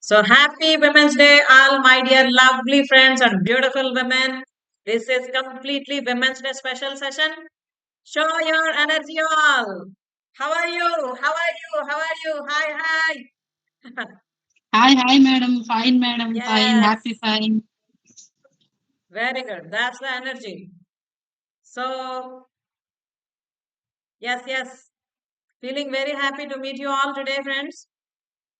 So happy Women's Day, all my dear lovely friends and beautiful women. This is completely Women's Day special session. Show your energy, all. How are you? How are you? How are you? Hi, hi. Hi, madam. Fine, madam. Fine. Yes, Happy, fine. very good. That's the energy. So, yes. Feeling very happy to meet you all today, friends.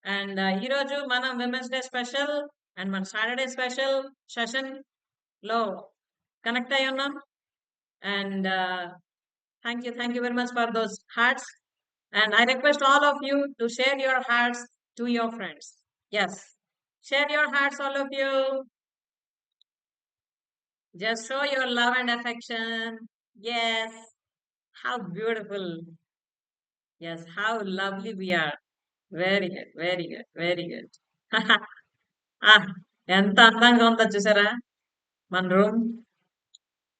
And ఈరోజు మనం women's day special and మన Saturday special session లో connect అయి ఉన్నాం and thank you very much for those hearts and I request all of you to share your hearts to your friends yes share your hearts all of you just show your love and affection yes how beautiful yes how lovely we are very good very good very good ఎంత అందంగా ఉందో చూసారా మన room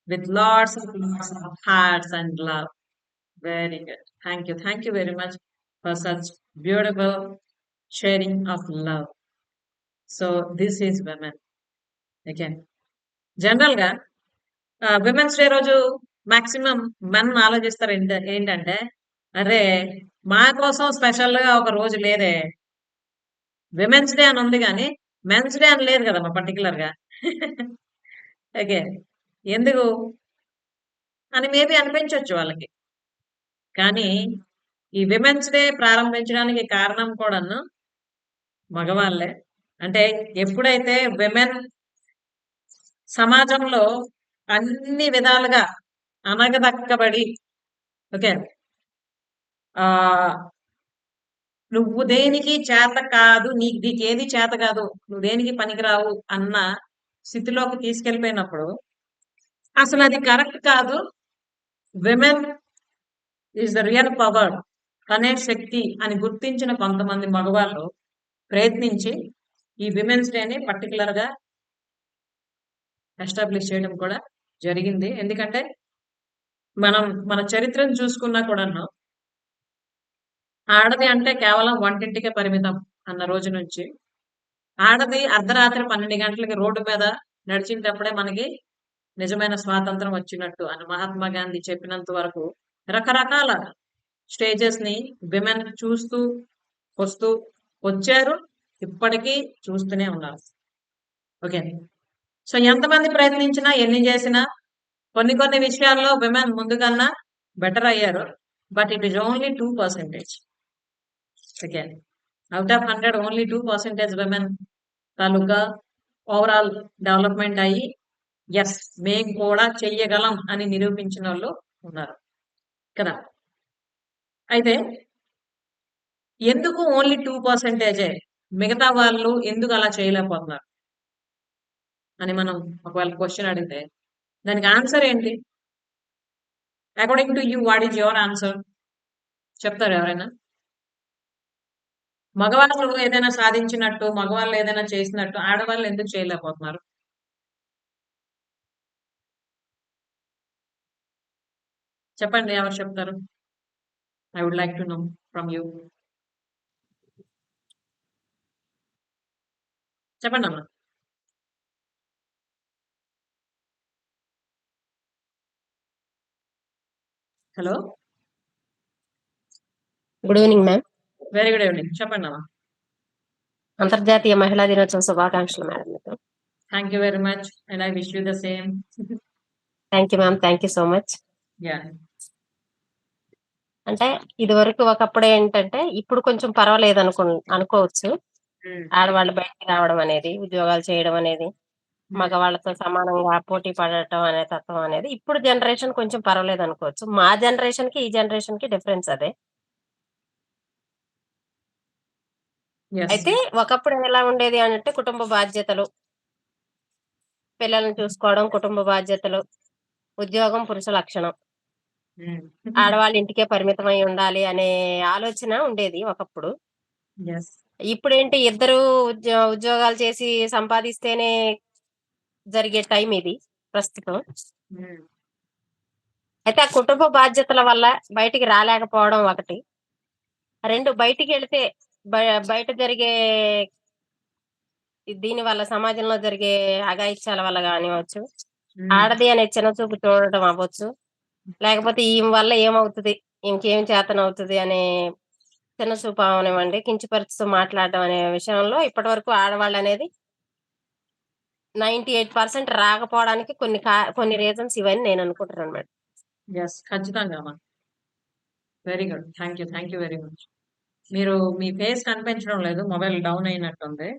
with lots of hearts and love. Very good. Thank you very much for such beautiful sharing of love. So this is women. Again, general గా women's day రోజు maximum men ఆలోచిస్తారు ఏంటంటే అరే మా కోసం స్పెషల్ గా ఒక రోజు లేదే విమెన్స్ డే అని ఉంది కానీ మెన్స్ డే అని లేదు కదమ్మా పర్టికులర్ గా ఓకే ఎందుకు అని మేబీ అనిపించవచ్చు వాళ్ళకి కానీ ఈ విమెన్స్ డే ప్రారంభించడానికి కారణం కూడాను మగవాళ్ళే అంటే ఎప్పుడైతే విమెన్ సమాజంలో అన్ని విధాలుగా అనగదక్కబడి ఓకే ఆ నువ్వు దేనికి చేత కాదు నీకు ఏది చేత కాదు నువ్వు దేనికి పనికిరావు అన్న స్థితిలోకి తీసుకెళ్ళిపోయినప్పుడు అసలు అది కరెక్ట్ కాదు women is the real power అనే శక్తి అని గుర్తించిన కొంతమంది మగవాళ్ళు ప్రయత్నించి ఈ విమెన్స్ డేని పర్టికులర్ గా ఎస్టాబ్లిష్ చేయడం కూడా జరిగింది ఎందుకంటే మనం మన చరిత్రను చూసుకున్నా కూడాను ఆడది అంటే కేవలం వంటింటికే పరిమితం అన్న రోజు నుంచి ఆడది అర్ధరాత్రి 12 గంటలకి రోడ్డు మీద నడిచినప్పుడే మనకి నిజమైన స్వాతంత్రం వచ్చినట్టు అని మహాత్మా గాంధీ చెప్పినంత వరకు రకరకాల స్టేజెస్ ని విమెన్ చూస్తూ వస్తూ వచ్చారు ఇప్పటికీ చూస్తూనే ఉన్నారు ఓకే సో ఎంతమంది ప్రయత్నించినా ఎన్ని చేసినా కొన్ని విషయాల్లో విమెన్ ముందుకన్నా బెటర్ అయ్యారు but it is only 2%. Okay out of 100 only 2% women taluka overall development అయ్యి ఎస్ మేము కూడా చెయ్యగలం అని నిరూపించిన వాళ్ళు ఉన్నారు కదా అయితే ఎందుకు ఓన్లీ 2%? మిగతా వాళ్ళు ఎందుకు అలా చేయలేకపోతున్నారు అని మనం ఒకవేళ క్వశ్చన్ అడిగితే దానికి ఆన్సర్ ఏంటి? According to you what is your answer? చెప్తారు ఎవరైనా? మగవాళ్ళు ఏదైనా సాధించినట్టు మగవాళ్ళు ఏదైనా చేసినట్టు ఆడవాళ్ళు ఎందుకు చేయలేకపోతున్నారు? చెప్పండి ఎవరు చెప్తారు? I would like to know from you. చెప్పండి అమ్మా. Hello, good evening ma'am. Very good evening. చెప్పండి అమ్మా. అంతర్జాతీయ మహిళా దినోత్సవ శుభాకాంక్షలు మేడం మీకు. Thank you very much and I wish you the same. Thank you ma'am, thank you so much. Yeah, అంటే ఇది వరకు ఒకప్పుడు ఏంటంటే ఇప్పుడు కొంచెం పర్వాలేదు అనుకోవచ్చు. ఆడవాళ్ళు బయటికి రావడం అనేది, ఉద్యోగాలు చేయడం అనేది, మగవాళ్ళతో సమానంగా పోటీ పడటం అనే తత్వం అనేది ఇప్పుడు జనరేషన్ కొంచెం పర్వాలేదు అనుకోవచ్చు. మా జనరేషన్ కి ఈ జనరేషన్ కి డిఫరెన్స్ అదే. అయితే ఒకప్పుడు ఎలా ఉండేది అంటే కుటుంబ బాధ్యతలు, పిల్లల్ని చూసుకోవడం, కుటుంబ బాధ్యతలు, ఉద్యోగం పురుష లక్షణం, ఆడవాళ్ళు ఇంటికే పరిమితమై ఉండాలి అనే ఆలోచన ఉండేది ఒకప్పుడు. ఇప్పుడు ఏంటి, ఇద్దరు ఉద్యోగాలు చేసి సంపాదిస్తేనే జరిగే టైం ఇది ప్రస్తుతం. అయితే ఆ కుటుంబ బాధ్యతల వల్ల బయటికి రాలేకపోవడం ఒకటి, రెండు బయటికి వెళితే బయట జరిగే దీని వల్ల సమాజంలో జరిగే అఘాయిత్యాల వల్ల కానివచ్చు, ఆడది అనే చిన్న చూపు చూడటం అవ్వచ్చు, లేకపోతే ఈమె వల్ల ఏమవుతుంది, ఇంకేం చేతనవుతుంది అనే చిన్న చూపు అవనివ్వండి, కించపరుస్తూ మాట్లాడడం అనే విషయంలో ఇప్పటి వరకు ఆడవాళ్ళు అనేది 98% రాకపోవడానికి కొన్ని రీజన్స్ ఇవన్నీ నేను అనుకుంటున్నాను మేడం. ఎస్, ఖచ్చితంగా అమ్మా. Very good, thank you very much. మీరు మీ ఫేస్ కనిపించడం లేదు, మొబైల్ డౌన్ అయినట్టుంది.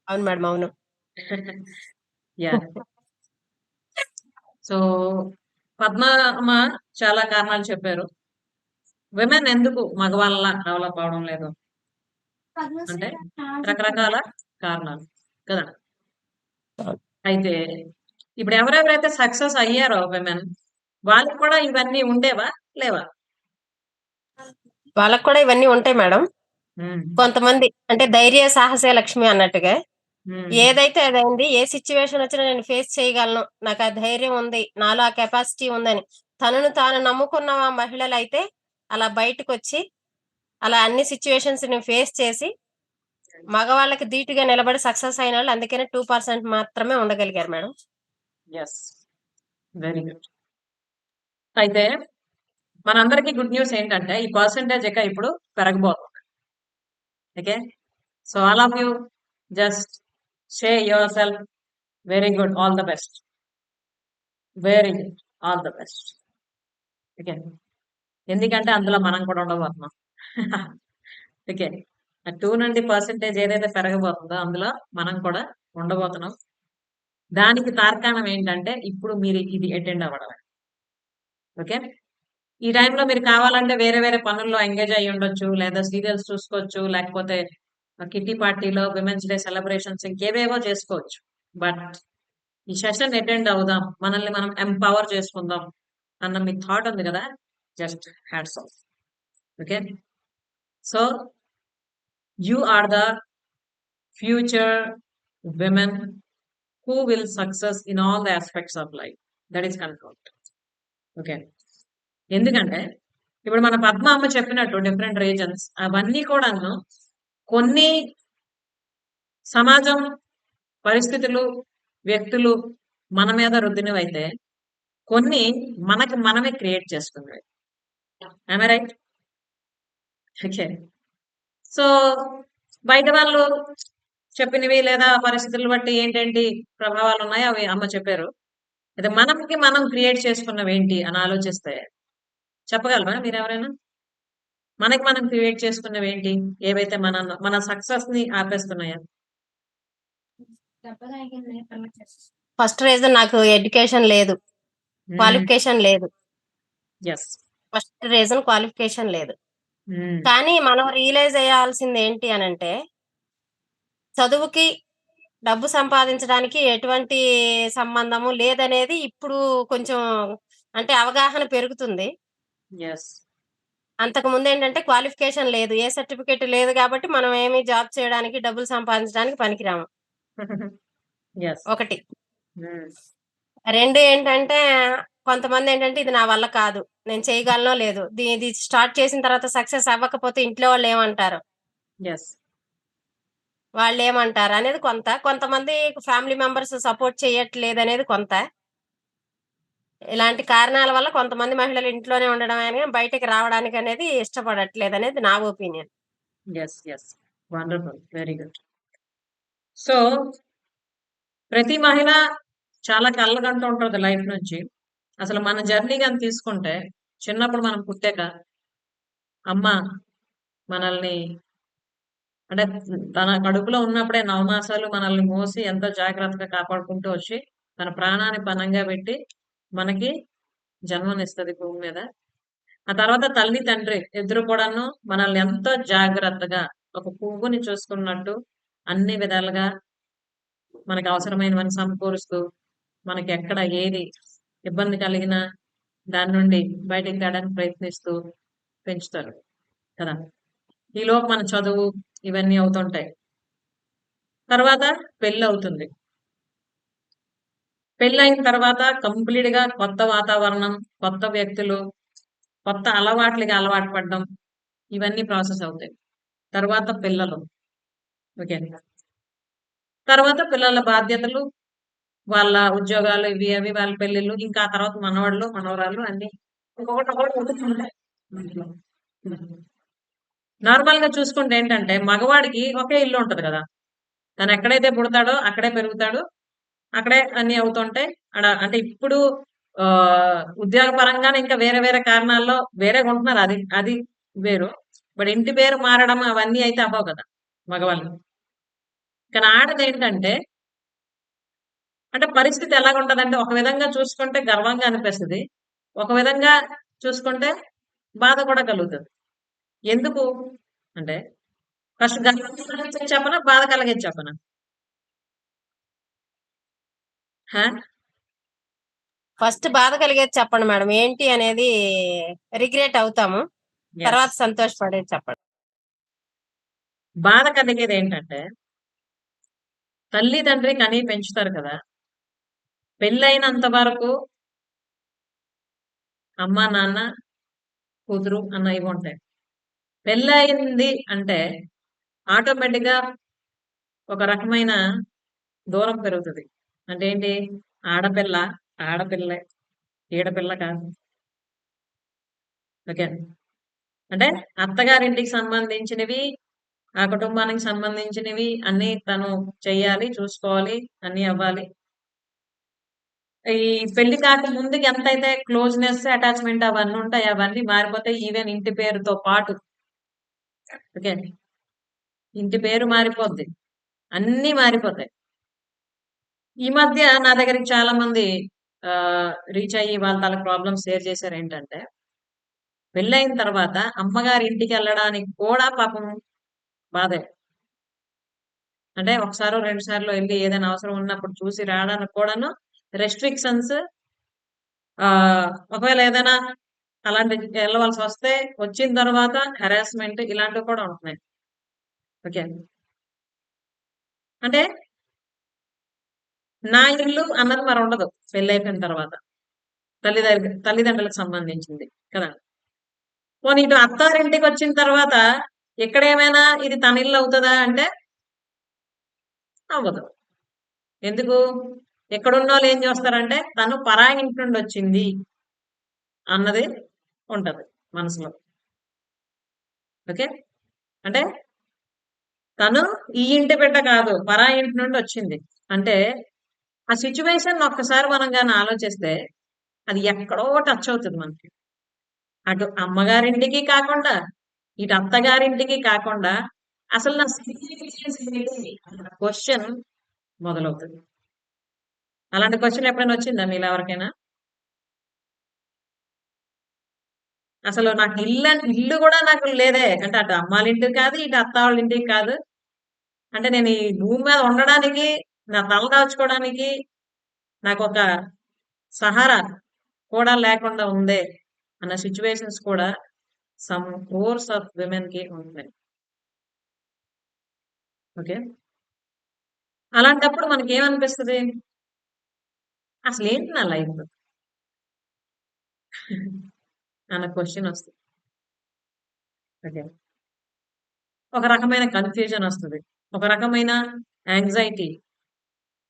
అవును మేడం, అవును. యా. సో పద్మ అమ్మ చాలా కారణాలు చెప్పారు. విమెన్ ఎందుకు మగవాళ్ళ డెవలప్ అవడం లేదు అంటే రకరకాల కారణాలు కదా. అయితే ఇప్పుడు ఎవరెవరైతే సక్సెస్ అయ్యారో విమెన్, వాళ్ళకి కూడా ఇవన్నీ ఉండేవా లేవా? వాళ్ళకు కూడా ఇవన్నీ ఉంటాయి మేడం. కొంతమంది అంటే ధైర్య సాహసే లక్ష్మి అన్నట్టుగా ఏదైతే అదైంది, ఏ సిచ్యువేషన్ వచ్చినా నేను ఫేస్ చేయగలను, నాకు ఆ ధైర్యం ఉంది, నాలో ఆ కెపాసిటీ ఉందని తనను తాను నమ్ముకున్న మహిళలు అయితే అలా బయటకు వచ్చి అలా అన్ని సిచ్యువేషన్స్ ని ఫేస్ చేసి మగవాళ్ళకి ధీటుగా నిలబడి సక్సెస్ అయిన వాళ్ళు అందుకనే 2% మాత్రమే ఉండగలిగారు మేడం. Yes, very good. అయితే మనందరికీ గుడ్ న్యూస్ ఏంటంటే ఈ పర్సంటేజ్ ఇక ఇప్పుడు పెరగబోతుంది. Okay, so all of you just say yourself very good, all the best, very good, all the best. Okay, ఎందుకంటే అందులో మనం కూడా ఉండబోతున్నాం. ఓకే, 2 నుండి పర్సంటేజ్ ఏదైతే పెరగబోతుందో అందులో మనం కూడా ఉండబోతున్నాం. దానికి తార్కాణం ఏంటంటే ఇప్పుడు మీరు ఇది అటెండ్ అవ్వడం. ఓకే, ఈ టైంలో మీరు కావాలంటే వేరే వేరే పనుల్లో ఎంగేజ్ అయ్యి ఉండొచ్చు, లేదా సీరియల్స్ చూసుకోవచ్చు, లేకపోతే కిట్టి పార్టీలో విమెన్స్ డే సెలబ్రేషన్స్ ఇంకేవేవో చేసుకోవచ్చు. బట్ ఈ సెషన్ అటెండ్ అవుదాం, మనల్ని మనం ఎంపవర్ చేసుకుందాం అన్న మీ థాట్ ఉంది కదా, just hats off. Okay, so you are the future women who will success in all the aspects of life. That is confirmed. Okay, ఎందుకంటే ఇప్పుడు మన పద్మ అమ్మ చెప్పినట్టు డిఫరెంట్ రీజన్స్ అవన్నీ కూడాను కొన్ని సమాజం, పరిస్థితులు, వ్యక్తులు మన మీద రుద్దినవైతే కొన్ని మనకి మనమే క్రియేట్ చేసుకున్నవి. Am I right? Okay, so బయట వాళ్ళు చెప్పినవి లేదా పరిస్థితులు బట్టి ఏంటేంటి ప్రభావాలు ఉన్నాయో అవి అమ్మ చెప్పారు. అయితే మనకి మనం క్రియేట్ చేసుకున్నవి ఏంటి అని ఆలోచిస్తే చెప్పగలరా మీరు ఎవరైనా? మనకి మనం క్రియేట్ చేసుకున్నవి ఏంటి, ఏవైతే మన సక్సెస్ ని ఆపేస్తున్నాయా? ఫస్ట్ రీజన్ నాకు ఎడ్యుకేషన్ లేదు, క్వాలిఫికేషన్ లేదు. ఎస్, ఫస్ట్ రీజన్ క్వాలిఫికేషన్ లేదు. కానీ మనం రియలైజ్ అయ్యాల్సింది ఏంటి అని అంటే చదువుకి డబ్బు సంపాదించడానికి ఎటువంటి సంబంధము లేదనేది ఇప్పుడు కొంచెం అంటే అవగాహన పెరుగుతుంది. ఎస్, అంతకు ముందు ఏంటంటే క్వాలిఫికేషన్ లేదు, ఏ సర్టిఫికేట్ లేదు కాబట్టి మనం ఏమి జాబ్ చేయడానికి డబ్బులు సంపాదించడానికి పనికిరాము. ఎస్, ఒకటి. రెండు ఏంటంటే కొంతమంది ఏంటంటే ఇది నా వల్ల కాదు, నేను చేయగలనో లేదు, ఇది స్టార్ట్ చేసిన తర్వాత సక్సెస్ అవ్వకపోతే ఇంట్లో వాళ్ళు ఏమంటారు, ఎస్, వాళ్ళు ఏమంటారు అనేది కొంతమంది ఫ్యామిలీ మెంబర్స్ సపోర్ట్ చేయట్లేదు అనేది కొంత. ఇలాంటి కారణాల వల్ల కొంతమంది మహిళలు ఇంట్లోనే ఉండడం కానీ బయటకు రావడానికి అనేది ఇష్టపడట్లేదు అనేది నా opinion. Yes, yes, wonderful, very good. So ప్రతి మహిళ చాలా కళ్ళగంటూ ఉంటుంది లైఫ్ నుంచి. అసలు మన జర్నీ కానీ తీసుకుంటే చిన్నప్పుడు మనం పుట్టాక అమ్మ మనల్ని అంటే తన కడుపులో ఉన్నప్పుడే 9 మాసాలు మనల్ని మోసి ఎంతో జాగ్రత్తగా కాపాడుకుంటూ వచ్చి తన ప్రాణాన్ని పణంగా పెట్టి మనకి జన్మనిస్తుంది భూమి మీద. ఆ తర్వాత తల్లి తండ్రి ఇద్దరు కూడాను మనల్ని ఎంతో జాగ్రత్తగా ఒక పువ్వుని చూసుకున్నట్టు అన్ని విధాలుగా మనకి అవసరమైనవన్నీ సమకూరుస్తూ మనకి ఎక్కడ ఏది ఇబ్బంది కలిగినా దాని నుండి బయటికి తేడానికి ప్రయత్నిస్తూ పెంచుతారు కదా. ఈలోపు మన చదువు ఇవన్నీ అవుతుంటాయి. తర్వాత పెళ్ళి అవుతుంది. పెళ్ళి అయిన తర్వాత కంప్లీట్ గా కొత్త వాతావరణం, కొత్త వ్యక్తులు, కొత్త అలవాట్లకి అలవాటు పడడం, ఇవన్నీ ప్రాసెస్ అవుతాయి. తర్వాత పిల్లలు. ఓకే. తర్వాత పిల్లల బాధ్యతలు, వాళ్ళ ఉద్యోగాలు ఇవి అవి, వాళ్ళ పెళ్ళిళ్ళు, ఇంకా ఆ తర్వాత మనవాళ్ళు, మనవరాళ్ళు అన్ని ఒక్కొక్కటి ఉంటున్నాయి ఇంట్లో. నార్మల్ గా చూసుకుంటే ఏంటంటే మగవాడికి ఒకే ఇల్లు ఉంటది కదా. తను ఎక్కడైతే పుడతాడో అక్కడే పెరుగుతాడు. అక్కడే అన్ని అవుతుంటాయి. అంటే ఇప్పుడు ఉద్యోగ పరంగానే ఇంకా వేరే వేరే కారణాల్లో వేరేగా ఉంటున్నారు. అది అది వేరు. బట్ ఇంటి పేరు మారడం అవన్నీ అయితే అవ్వవు కదా మగవాళ్ళు. కానీ ఆడదేంటంటే అంటే పరిస్థితి ఎలాగుంటదంటే ఒక విధంగా చూసుకుంటే గర్వంగా అనిపిస్తది. ఒక విధంగా చూసుకుంటే బాధ కూడా కలుగుతది. ఎందుకు అంటే ఫస్ట్ గర్వం కలిగించేది చెప్పనా? బాధ కలిగేది చెప్పనా? హా? ఫస్ట్ బాధ కలిగేది చెప్పండి మేడం. ఏంటి అనేది రిగ్రెట్ అవుతాము. తర్వాత ఎస్. సంతోషపడేది చెప్పండి. బాధ కలిగేది ఏంటంటే తల్లి తండ్రి కని పెంచుతారు కదా. పెళ్ళైనంత వరకు అమ్మ నాన్న కూతురు అన్న ఇవి ఉంటాయి. పెళ్ళయింది అంటే ఆటోమేటిక్ గా ఒక రకమైన దూరం పెరుగుతది. అంటే ఏంటి? ఆడపిల్ల ఆడపిల్లే, ఈడపిల్ల కాదు. ఓకే. అంటే అత్తగారింటికి సంబంధించినవి, ఆ కుటుంబానికి సంబంధించినవి అన్ని తను చెయ్యాలి, చూసుకోవాలి, అన్ని అవ్వాలి. ఈ పెళ్లి కాక ముందుకి ఎంతైతే క్లోజ్‌నెస్, అటాచ్‌మెంట్ అవన్నీ ఉంటాయో అవన్నీ మారిపోతాయి. ఈవెన్ ఇంటి పేరుతో పాటు. ఓకే. ఇంటి పేరు మారిపోద్ది. అన్నీ మారిపోతాయి. ఈ మధ్య నా దగ్గరికి చాలా మంది రీచ్ అయ్యి వాళ్ళ తాలూకు ప్రాబ్లమ్స్ షేర్ చేశారేంటంటే, పెళ్ళయిన తర్వాత అమ్మగారి ఇంటికెళ్ళడానికి కూడా పాపం బాధే. అంటే ఒకసారో, 2 సార్లో ఎళ్లి ఏదైనా అవసరం ఉన్నప్పుడు చూసి రావడానికి కూడాను రెస్ట్రిక్షన్స్. ఒకవేళ ఏదైనా అలాంటి ఎళ్ళవలసొస్తే వచ్చిన తర్వాత హెరాస్మెంట్ ఇలాంటివి కూడా ఉంటున్నాయి. ఓకే. అంటే నా ఇల్లు అన్నది మరుండదు పెళ్లయిపోయిన తర్వాత. తల్లిదండ్రులకు సంబంధించింది కదా. పోనీ ఇటు అత్తారింటికొచ్చిన తర్వాత ఇక్కడేమైనా ఇది తన ఇల్లు అవుతదా అంటే అవ్వదు. ఎందుకు? ఇక్కడున్నోళ్ళు ఏం చూస్తారంటే తను పరాయి ఇంటి నుండొచ్చింది అన్నది ఉంటది మనసులో. ఓకే. అంటే తను ఈ ఇంటి బిడ్డ కాదు. పరాయి ఇంటి నుండొచ్చింది. అంటే ఆ సిట్యుయేషన్ ఒక్కసారి మనం గాని ఆలోచిస్తే అది ఎక్కడో టచ్ అవుతది మనకి. అటు అమ్మగారింటికి కాకుండా, ఇటు అత్తగారింటికి కాకుండా అసలు నా సిగ్నిఫికెన్స్ ఏంటి అన్న క్వెషన్ మొదలవుతది. అలాంటి క్వెషన్ ఎప్పుడైనా వచ్చిందా మీలో ఎవరికైనా? అసలు నాకు ఇల్లు గూడా నాకు లేదే. అంటే అటు అమ్మాళ్ళింటికి కాదు, ఇటు అత్త వాళ్ళ ఇంటికి కాదు. అంటే నేను ఈ భూమి మీద ఉండడానికి, నా తల దాచుకోవడానికి నాకొక సహారా కూడా లేకుండా ఉందే అన్న సిట్యుయేషన్స్ కూడా సమ్ కోర్స్ ఆఫ్ విమెన్‌కి ఉంటున్నాయి. ఓకే. అలాంటప్పుడు మనకేమనిపిస్తది? అసలేంటి నా లైఫ్? అన్న క్వెషన్ వస్తది. ఓకే. ఒక రకమైన కన్‌ఫ్యూజన్ వస్తది. ఒక రకమైన యాంగ్జైటీ,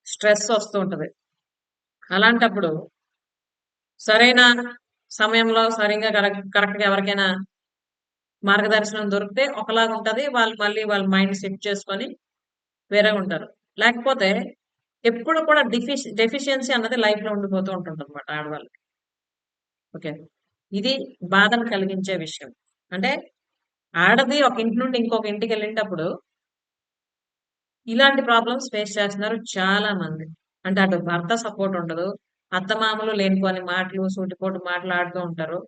స్ట్రెస్ వస్తూ ఉంటది. అలాంటప్పుడు సరైన సమయంలో సరిగ్గా కరెక్ట్‌గా ఎవరికైనా మార్గదర్శనం దొరికితే ఒకలాగుంటది. వాళ్ళు మళ్ళీ వాళ్ళ మైండ్ సెట్ చేసుకొని వేరేగుంటారు. లేకపోతే ఎప్పుడు కూడా డెఫిషియన్సీ అన్నది లైఫ్‌లో ఉండిపోతూ ఉంటుందన్నమాట ఆడవాళ్ళకి. ఓకే. ఇది బాధను కలిగించే విషయం. అంటే ఆడది ఒక ఇంటి నుండి ఇంకొక ఇంటికెళ్ళేటప్పుడు ఇలాంటి ప్రాబ్లమ్స్ ఫేస్ చేస్తున్నారు చాలా మంది. అంటే అటు భర్త సపోర్ట్ ఉండదు. అత్తమామలు లేనిపోని మాటలు, సూటిపోటి మాటలాడుతూ ఉంటారు.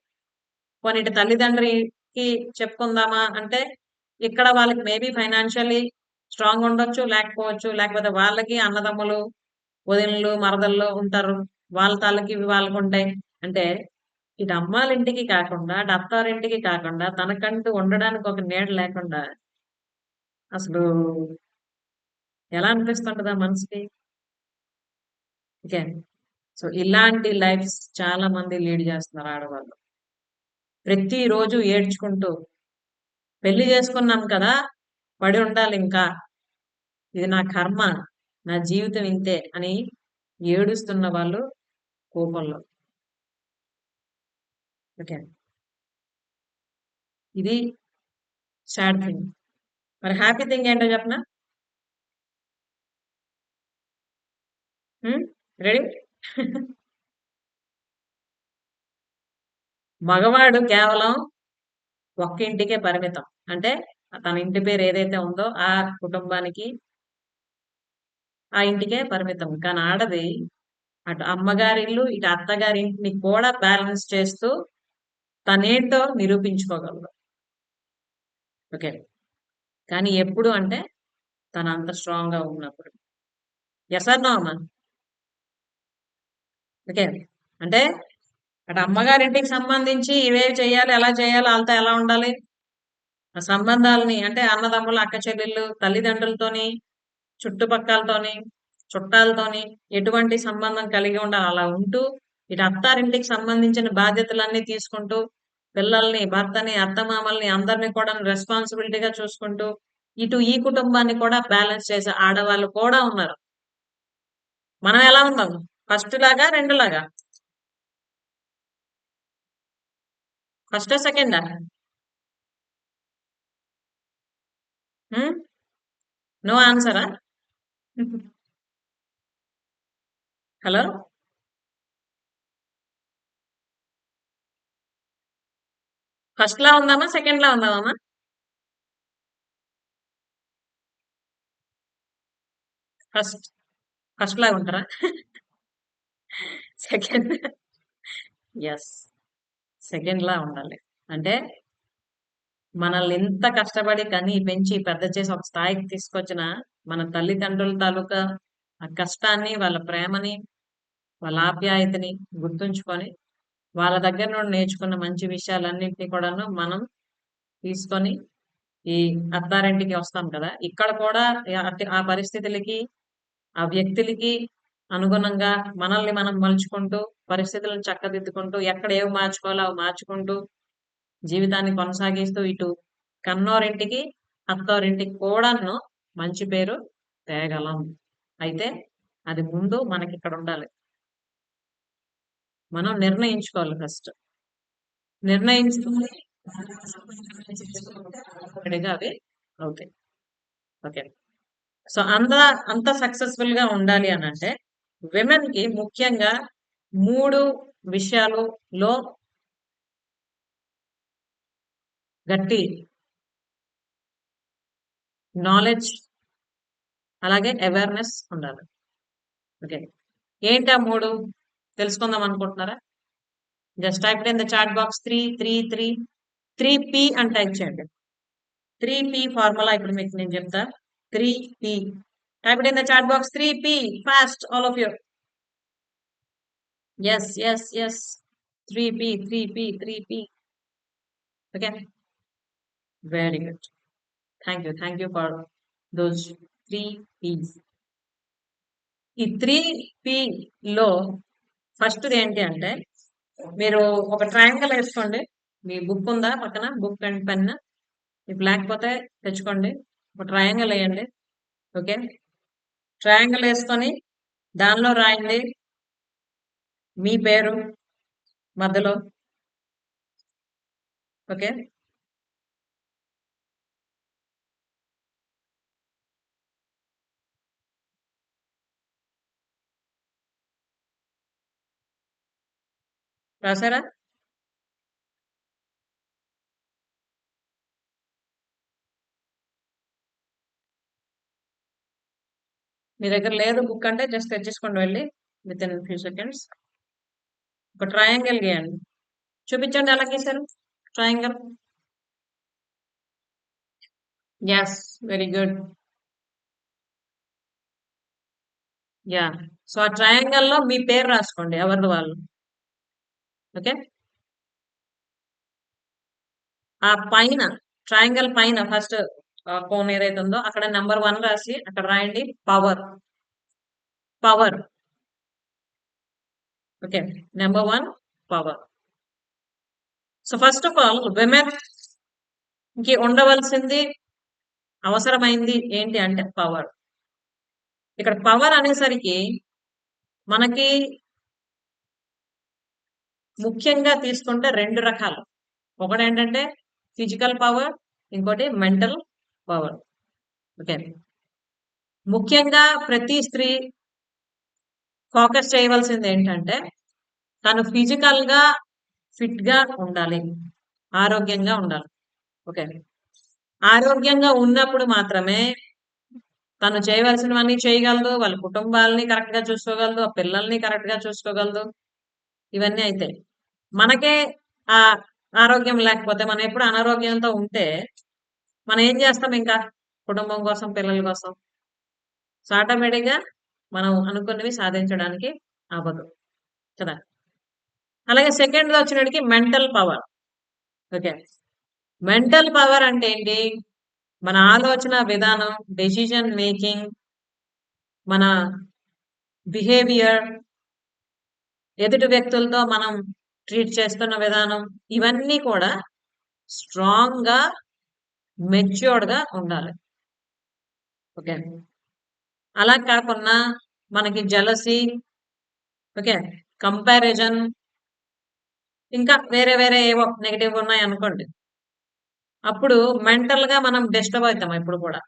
పోనీ ఇటు తల్లిదండ్రికి చెప్పుకుందామా అంటే, ఇక్కడ వాళ్ళకి మేబీ ఫైనాన్షియల్లీ స్ట్రాంగ్ ఉండొచ్చు, లేకపోవచ్చు. లేకపోతే వాళ్ళకి అన్నదమ్ములు, వదినలు, మరదళ్ళు ఉంటారు. వాళ్ళ తాలూకు ఇవి వాళ్ళకుంటాయి. అంటే ఇటు అమ్మాళ్ళింటికి కాకుండా, అటు అత్తారింటికి కాకుండా, తనకంటూ ఉండడానికి ఒక నీడ లేకుండా అసలు ఎలా అనిపిస్తుంటది ఆ మనసుకి? ఓకే. సో, ఇలాంటి లైఫ్స్ చాలా మంది లీడ్ చేస్తున్నారు ఆడవాళ్ళు. ప్రతిరోజు ఏడ్చుకుంటూ పెళ్లి చేసుకున్నాం కదా! పడి ఉండాలి ఇంకా. ఇది నా కర్మ, నా జీవితం ఇంతే అని ఏడుస్తున్న వాళ్ళు కోపంలో. ఓకే, ఇది సాడ్ థింగ్. మరి హ్యాపీ థింగ్ ఏంటో చెప్పనా? రెడీ? మగవాడు కేవలం ఒక్క ఇంటికే పరిమితం. అంటే తన ఇంటి పేరు ఏదైతే ఉందో ఆ కుటుంబానికి, ఆ ఇంటికే పరిమితం. కానీ ఆడది అటు అమ్మగారి ఇల్లు, ఇటు అత్తగారి ఇంటిని కూడా బ్యాలెన్స్ చేస్తూ తనేంటో నిరూపించుకోగలదు. ఓకే, కానీ ఎప్పుడు అంటే తన అంత స్ట్రాంగ్ గా ఉన్నప్పుడు. ఎస్ ఆర్ నో అమ్మా? ఓకే, అంటే అటు అమ్మగారింటికి సంబంధించి ఇవే చేయాలి, ఎలా చేయాలి, వాళ్ళతో ఎలా ఉండాలి, ఆ సంబంధాలని అంటే అన్నదమ్ములు, అక్క చెల్లెళ్ళు, తల్లిదండ్రులతోని, చుట్టుపక్కలతోని, చుట్టాలతోని ఎటువంటి సంబంధం కలిగి ఉండాలి, అలా ఉంటూ ఇటు అత్తారింటికి సంబంధించిన బాధ్యతలన్నీ తీసుకుంటూ పిల్లల్ని, భర్తని, అత్తమామల్ని అందరినీ కూడా రెస్పాన్సిబిలిటీగా చూసుకుంటూ ఇటు ఈ కుటుంబాన్ని కూడా బ్యాలెన్స్ చేసే ఆడవాళ్ళు కూడా ఉన్నారు. మనం ఎలా ఉన్నాం? ఫస్ట్ లాగా, రెండు లాగా? ఫస్ట్ సెకండా? నో ఆన్సరా? హలో, ఫస్ట్ లా ఉందామా, సెకండ్ లా ఉందామా? ఫస్ట్ ఫస్ట్ లాగా ఉంటారా? సెకండ్? ఎస్, సెకండ్ లా ఉండాలి. అంటే మనల్ని ఎంత కష్టపడి కని పెంచి పెద్ద చేసి ఒక స్థాయికి తీసుకొచ్చిన మన తల్లిదండ్రుల తాలూకా ఆ కష్టాన్ని, వాళ్ళ ప్రేమని, వాళ్ళ ఆప్యాయతని గుర్తుంచుకొని వాళ్ళ దగ్గర నుండి నేర్చుకున్న మంచి విషయాలన్నింటినీ కూడాను మనం తీసుకొని ఈ అత్తారింటికి వస్తాం కదా. ఇక్కడ కూడా ఆ పరిస్థితులకి, ఆ వ్యక్తులకి అనుగుణంగా మనల్ని మనం మలుచుకుంటూ, పరిస్థితులను చక్కదిద్దుకుంటూ, ఎక్కడ ఏవి మార్చుకోవాలో అవి మార్చుకుంటూ జీవితాన్ని కొనసాగిస్తూ ఇటు కన్నోరింటికి, అత్తోరింటికి కూడాను మంచి పేరు తేగలం. అయితే అది ముందు మనకి ఇక్కడ ఉండాలి. మనం నిర్ణయించుకోవాలి ఫస్ట్. నిర్ణయించుకుని అవి అవుతాయి. ఓకే, సో అంత సక్సెస్ఫుల్ గా ఉండాలి అని అంటే విమెన్ కి ముఖ్యంగా 3 విషయాలలో గట్టి నాలెడ్జ్ అలాగే అవేర్నెస్ ఉండాలి. ఓకే, ఏంటా 3 తెలుసుకుందాం అనుకుంటున్నారా? Just type in the chat box 3 P అని టైప్ చేయండి. 3P ఫార్ములా ఇప్పుడు మీకు నేను చెప్తా. 3P type in the chat box. 3P fast all of you. yes 3P. Okay, very good. Thank you for those 3Ps. ఈ 3P లో first ఏంటి అంటే మీరు ఒక ట్రయాంగిల్ వేసుకోండి. మీ బుక్ ఉందా పక్కన? బుక్ అండ్ పెన్ మీకు లేకపోతే తెచ్చుకోండి. ఒక ట్రయాంగిల్ వేయండి. ఓకే, ట్రయాంగిల్ వేసుకొని దానిలో రాయండి మీ పేరు మధ్యలో. ఓకే, రాసారా? మీ దగ్గర లేదు బుక్ అంటే జస్ట్ తెచ్చేసుకోండి వెళ్ళి విత్ ఇన్ ఫ్యూ సెకండ్స్. ఒక ట్రయాంగిల్ గీయండి. చూపించండి ఎలా గీసారు triangle. Yes, very good. Yeah, so ఆ ట్రయాంగిల్ లో మీ పేరు రాసుకోండి ఎవరిది వాళ్ళు. ఓకే, ఆ పైన ట్రయాంగిల్ పైన ఫస్ట్ కోన్ ఏదైతే ఉందో అక్కడ నెంబర్ 1 రాసి అక్కడ రాయండి power. Okay, number 1 power. So first of all women కి ఉండవలసింది అవసరమైంది ఏంటి అంటే పవర్. ఇక్కడ పవర్ అనేసరికి మనకి ముఖ్యంగా తీసుకుంటే 2 రకాలు. ఒకటేంటంటే ఫిజికల్ పవర్, ఇంకోటి మెంటల్ పవర్. ఓకే. ముఖ్యంగా ప్రతి స్త్రీ ఫోకస్ చేయవలసింది ఏంటంటే తను ఫిజికల్‌గా ఫిట్‌గా ఉండాలి. ఆరోగ్యంగా ఉండాలి. ఓకే. ఆరోగ్యంగా ఉన్నప్పుడు మాత్రమే తను చేయవలసినవన్నీ చేయగలదు. వాళ్ళ కుటుంబాలని కరెక్ట్‌గా చూసుకోగలదు. ఆ పిల్లల్ని కరెక్ట్‌గా చూసుకోగలదు. ఇవన్నీ అయితాయి. మనకే ఆరోగ్యం లేకపోతే మనం ఎప్పుడు అనారోగ్యంతో ఉంటే మనం ఏం చేస్తాం ఇంకా? కుటుంబం కోసం, పిల్లల కోసం. సో, ఆటోమేటిక్‌గా మనం అనుకున్నవి సాధించడానికి అవ్వదు. కదా! అలాగే సెకండ్‌దొచ్చినటికి mental power. Okay. Mental power అంటే ఏంటి? మన ఆలోచన విధానం, డెసిషన్ మేకింగ్, మన బిహేవియర్, ఎదుటి వ్యక్తులతో మనం ట్రీట్ చేస్తున్న విధానం, ఇవన్నీ కూడా స్ట్రాంగ్‌గా, మెచ్యూర్డ్‌గా ఉండాలి. ఓకే. అలా కాకుండా మనకి జెలసీ, ఓకే, కంపారిజన్, ఇంకా వేరే వేరే ఏవో నెగెటివ్ ఉన్నాయనుకోండి. అప్పుడు మెంటల్‌గా మనం డిస్టర్బ్ అవుతాం ఎప్పుడు కూడా.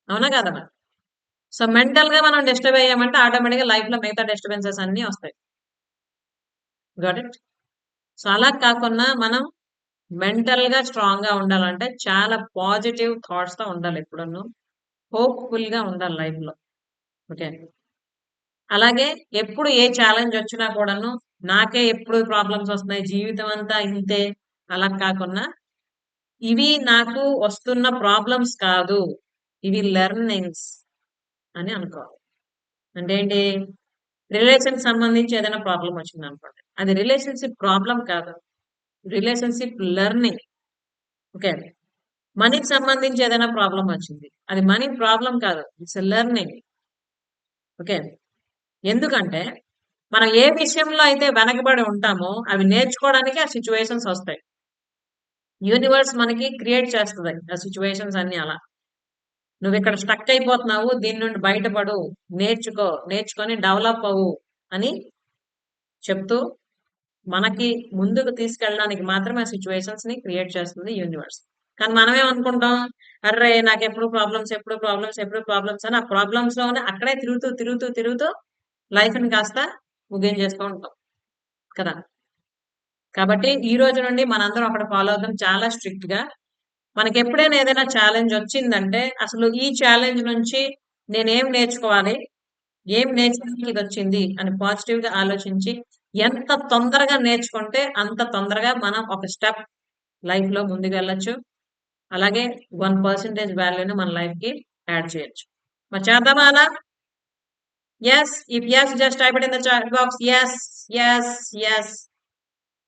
అవునా కాదా? సో, మెంటల్‌గా మనం డిస్టర్బ్ అయ్యామంటే ఆటోమేటిక్‌గా లైఫ్‌లో మిగతా డిస్టర్బెన్సెస్ అన్నీ వస్తాయి. Got it? సో, అలా కాకుండా మనం మెంటల్‌గా స్ట్రాంగ్‌గా ఉండాలంటే చాలా పాజిటివ్ థాట్స్‌తో ఉండాలి ఎప్పుడూను. హోప్‌ఫుల్‌గా ఉండాలి లైఫ్‌లో. ఓకే. అలాగే ఎప్పుడు ఏ ఛాలెంజ్ వచ్చినా కూడాను నాకే ఎప్పుడు ప్రాబ్లమ్స్ వస్తున్నాయి. జీవితం అంతా ఇంతే అలా కాకుండా ఇవి నాకు వస్తున్న ప్రాబ్లమ్స్ కాదు. ఇవి లెర్నింగ్స్ అని అనుకోవాలి. అంటే ఏంటి? రిలేషన్‌కి సంబంధించి ఏదైనా ప్రాబ్లమ్ వచ్చిందనుకోండి. అది రిలేషన్‌షిప్ ప్రాబ్లమ్ కాదు. Relationship learning. ఓకే. మనీకి సంబంధించి ఏదైనా ప్రాబ్లమ్ వచ్చింది. అది మనీ ప్రాబ్లమ్ కాదు. It's a learning. ఓకే. ఎందుకంటే మనం ఏ విషయంలో అయితే వెనకబడి ఉంటామో అవి నేర్చుకోవడానికి ఆ సిట్యుయేషన్స్ వస్తాయి. యూనివర్స్ మనకి క్రియేట్ చేస్తది ఆ సిట్యుయేషన్స్ అన్నీ అలా. నువ్విక్కడ స్టక్ అయిపోతున్నావు. దీని నుండి బయటపడు. నేర్చుకో. నేర్చుకొని డెవలప్ అవ్వు అని చెప్తూ మనకి ముందుకు తీసుకెళ్ళడానికి మాత్రమే ఆ సిట్యుయేషన్స్‌ని క్రియేట్ చేస్తుంది యూనివర్స్. కానీ మనమేమనుకుంటాం, అర్రే! నాకెప్పుడు ప్రాబ్లమ్స్, ఎప్పుడు ప్రాబ్లమ్స్, ఎప్పుడు ప్రాబ్లమ్స్ అని ఆ ప్రాబ్లమ్స్‌లోనే అక్కడే తిరుగుతూ, తిరుగుతూ, తిరుగుతూ లైఫ్‌ని కాస్త ముగించేస్తూ ఉంటాం. కదా! కాబట్టి ఈ రోజు నుండి మనందరం ఒకటి ఫాలో అవుదాం చాలా స్ట్రిక్ట్‌గా. మనకెప్పుడైనా ఏదైనా ఛాలెంజ్ వచ్చిందంటే అసలు ఈ ఛాలెంజ్ నుంచి నేనేం నేర్చుకోవాలి? ఏం నేర్చుకోవడానికి ఇదొచ్చింది అని పాజిటివ్‌గా ఆలోచించి ఎంత తొందరగా నేర్చుకుంటే అంత తొందరగా మనం ఒక స్టెప్ లైఫ్‌లో ముందుకెళ్ళొచ్చు. అలాగే 1% వాల్యూని మన లైఫ్‌కి యాడ్ చేయొచ్చు. మరి చేద్దామా అలా? Yes. If yes just type it in the chat box. Yes. Yes. Yes.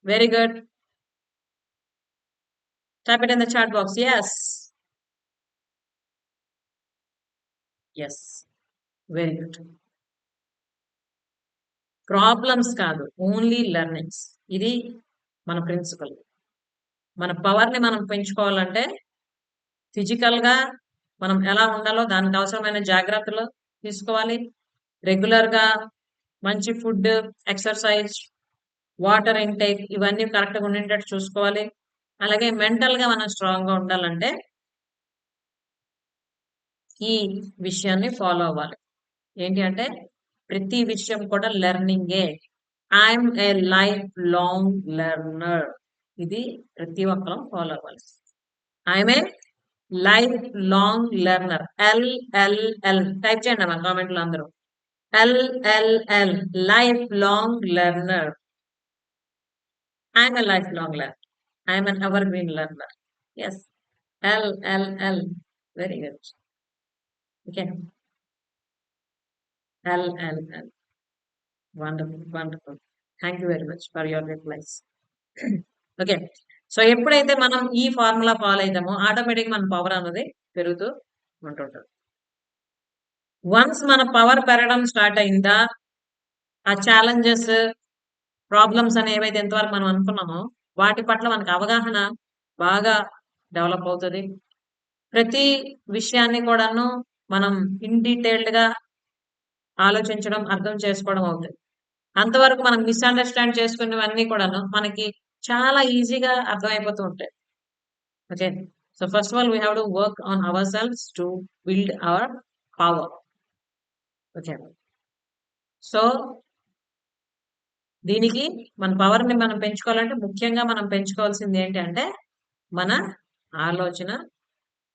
Very good. Type it in the chat box. Yes. Yes. Very good. Problems కాదు. Only learnings. ఇది మన ప్రిన్సిపల్. మన పవర్‌ని మనం పెంచుకోవాలంటే ఫిజికల్‌గా మనం ఎలా ఉండాలో దానికి అవసరమైన జాగ్రత్తలు తీసుకోవాలి. రెగ్యులర్‌గా మంచి ఫుడ్, ఎక్సర్‌సైజ్, వాటర్ ఇంటేక్ ఇవన్నీ కరెక్ట్‌గా ఉండేటట్టు చూసుకోవాలి. అలాగే మెంటల్‌గా మనం స్ట్రాంగ్‌గా ఉండాలంటే ఈ విషయాన్ని ఫాలో అవ్వాలి. ఏంటి అంటే ప్రతి విషయం కూడా లెర్నింగే. I'm a life long learner. ఇది ప్రతి ఒక్కరం ఫాలో అవ్వాలి. I'm a life long learner. LLL type చేయండి అమ్మా కామెంట్‌లో అందరూ. LLL life long learner. I'm a life long learner. I'm an ever green learner. Yes. LLL. Very good. Okay. LLL. Wonderful. Wonderful. Thank you very much for your replies. Okay. So, ఎప్పుడైతే మనం ఈ formula follow అయితామో ఆటోమేటిక్‌గా మన power అన్నది పెరుగుతూ ఉంటుంటది. Once మన power పెరగడం start అయిందా, ఆ ఛాలెంజెస్, ప్రాబ్లమ్స్ అని ఏవైతే ఇంతవరకు మనం అనుకున్నామో, వాటి పట్ల మనకు అవగాహన బాగా డెవలప్ అవుతది. ప్రతి విషయాన్ని కూడాను మనం ఇన్ డీటెయిల్డ్ గా ఆలోచించడం, అర్థం చేసుకోవడం అవుతుంది. అంతవరకు మనం మిస్అండర్‌స్టాండ్ చేసుకున్నవన్నీ కూడాను మనకి చాలా ఈజీగా అర్థమైపోతూ ఉంటాయి. Okay. So, first of all we have to work on ourselves to build our power. Okay. So, దీనికి మన పవర్‌ని మనం పెంచుకోవాలంటే ముఖ్యంగా మనం పెంచుకోవాల్సింది ఏంటి అంటే, మన ఆలోచన